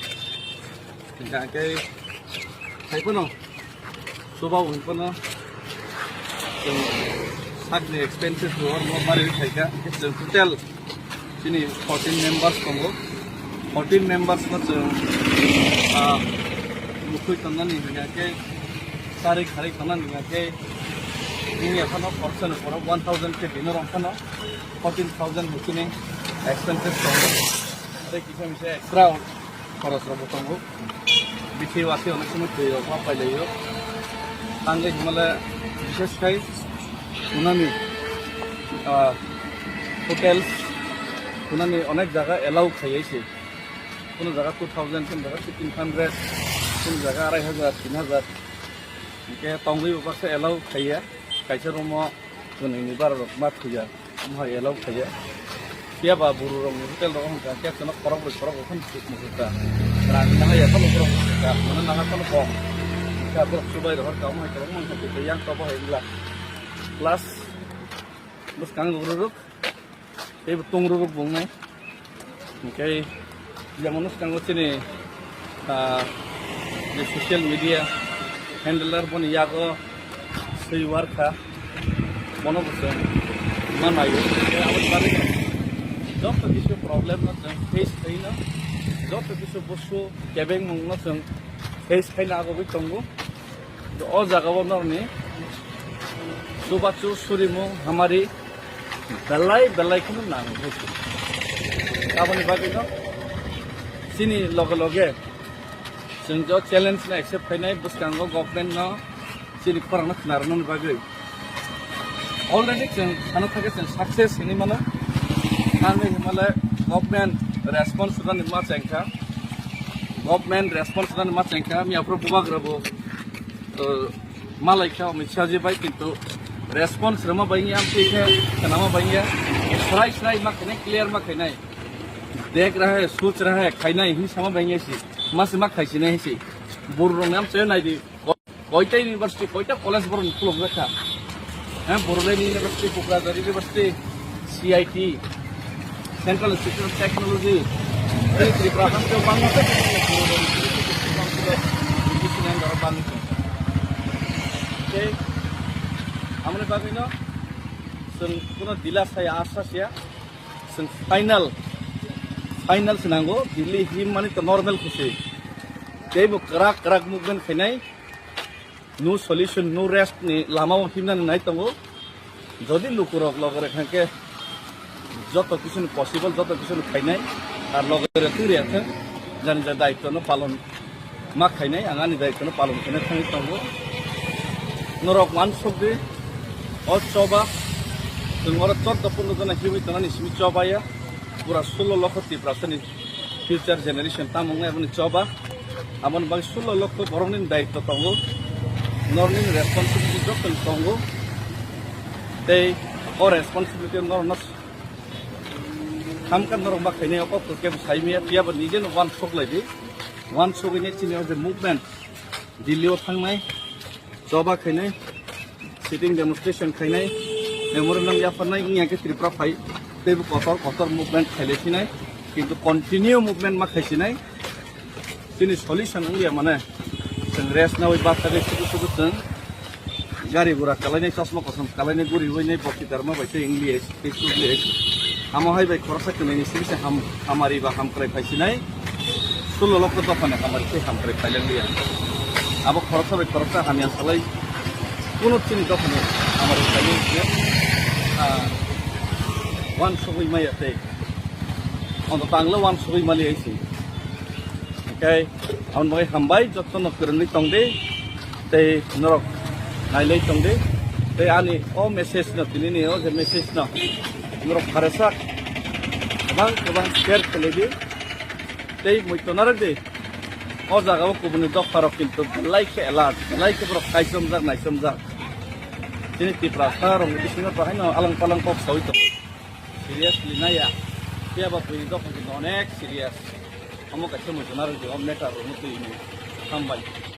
kayak saya pun suba pun yang sangat expensive luar mau mari kayak total sini 14 members kamu 14 members macam मुखुई तंगन निगा के सारे खारे खाना निगा के ini apa no portion for 1,000 ke dinner apa no 14,000 mungkin expenses ada kisah misalnya extra koros robotong bu bici wasi orang semua tuh apa aja yo tangga Himalaya bisa sekali unani hotels unani onek jaga allow kaya sih কোনো জায়গা 2,000 কোন জায়গা 1,500 কোন জায়গা 2,500 3,000 के तंगई ऊपर से एलाउ खाइया कैसे रूम जोंनि बार मा थुया हम एलाउ खाइया क्या बा बुरु रंग होटेल रंग का क्या कनो खरब खन मुखता रान ना या खनो खरब का मन ना खनो को का बक सुबाय रहर का हम के मन के yang तो बहैला प्लस बस कांग रुरुक ए tung रुरुक बुंनाय के যেমন কাঙ্গো চিনি যে সোশ্যাল মিডিয়া হ্যান্ডেলার বন ইয়াগো সেই ওয়ার্কা মনে বসে মানায় আমার বাড়ি যত কিছু প্রবলেম না ফেস খাই না যত কিছু বস্তু কেবেং মংনা जों ফেস খাই না আগবি তঙ্গো অ জাগাবো নরনি সুবাচু সুরিমু হামারি বেলাই কোনো নাম হয়েছে গাবনি বাকি না sini loge जों जो चैलेंज ना एक्सेप्ट खाइनाय बुसकांगो गभर्नमेंट ना sini फोरांना नारनो बागै अलरेडी जों सानो थाके जों सक्सेस हिनि मानो आंनि हिमालय गभर्नमेंट रेस्पॉन्स सुदानि मा चेंखा गभर्नमेंट रेस्पॉन्स सुदानि मा चेंखा मियाफ्रो बुबाग्राबो मालायखा मिछाजि बाय किन्तु रेस्पॉन्स रमा बायनि आम थिके कनामा बायनि स्राय मा कने क्लियर मा खाइनाय देख रहा है सोच रहा है खाइना ही समा बायनि सी मास मा खाइसिना हिसि बुरु नाम से नायदि कयटा यूनिवर्सिटी कयटा कॉलेज बर खुलम रखा हैं बरलेन university Kokrajhar university CIT central institute of technology Tripura से बांग्लादेश हमने बागैनो जों कोनो दिला साया आशा साया जों फाइनल से नांगौ दिल्ली हिम माने तो नॉर्मल खुशी जेबो कराक मुभमेंट फैनाय no solution no rest ni lama himna nai tango jodi lukurok logore khanke joto kisu possible joto kisu khainai ar logore turi atha jani ja daitto no palon ma khainai angani daitto no palon kene thani tango norok man sogde o choba tungora 14 jana hiwi tanani simi choba ya pura 16 লক্ষ ত্রিপ্রাসনি future generation তামঙ্গে আপনি চবা আমন বাকি 16 লক্ষ বরংনিন দায়িত্ব তঙ্গো নরনিন responsibility যখন তঙ্গো এই ও responsibility নরনস খামকান নরং বাখাইনে অপ কেম সাইমিয়া পিয়াব নিজেন one শক লাইদি one শকইনে চিনিও যে মুভমেন্ট দিল্লিও थांनाय চবা খাইনাय সিটিং ডেমনস্ট্রেশন খাইনাय মেমোরেন্ডাম ইয়াফারनाय इयाके त्रिपुरा फाइ तेबो कतर मुभमेंट खाइलेसिनाय किन्तु कन्टिन्यू मुभमेंट मा खाइसिनाय दिनै सल्युशन उरिया माने जों रेस्ट नावै बाथारे सुबु जों गारि गुरा खालायनाय चस्मा कसम खालायनाय गुरि होयनाय बकिदार मा बायसे इंग्लिश इंग्लिश हामाहाय बाय खरसा कनायनि सिबिसे हामारि बा हामक्राय फाइसिनाय 16 लक्ष दफाने हामारि से हामक्राय फाइलांलिया आबो खरसा बाय खरसा हामिया सालाय कुनु चिनि दफाने हामारि फाइलांलिया wan sugoi mai ate on the tangla wan sugoi mali aisi okay on mai hambai jotno kurni tongde te norok nailai tongde te ani o message na tinini o je message na norok harasa bang share keledi te moitonar de o jaga ko buni dok farok kintu like alert like bro kaisam jak naisam jak tini tiprasa rong isina pahaino alang palang kok soito seriously naya dia bapak itu pun onek serius kamu kacau macam mana dia om netar rumah tu ini sampai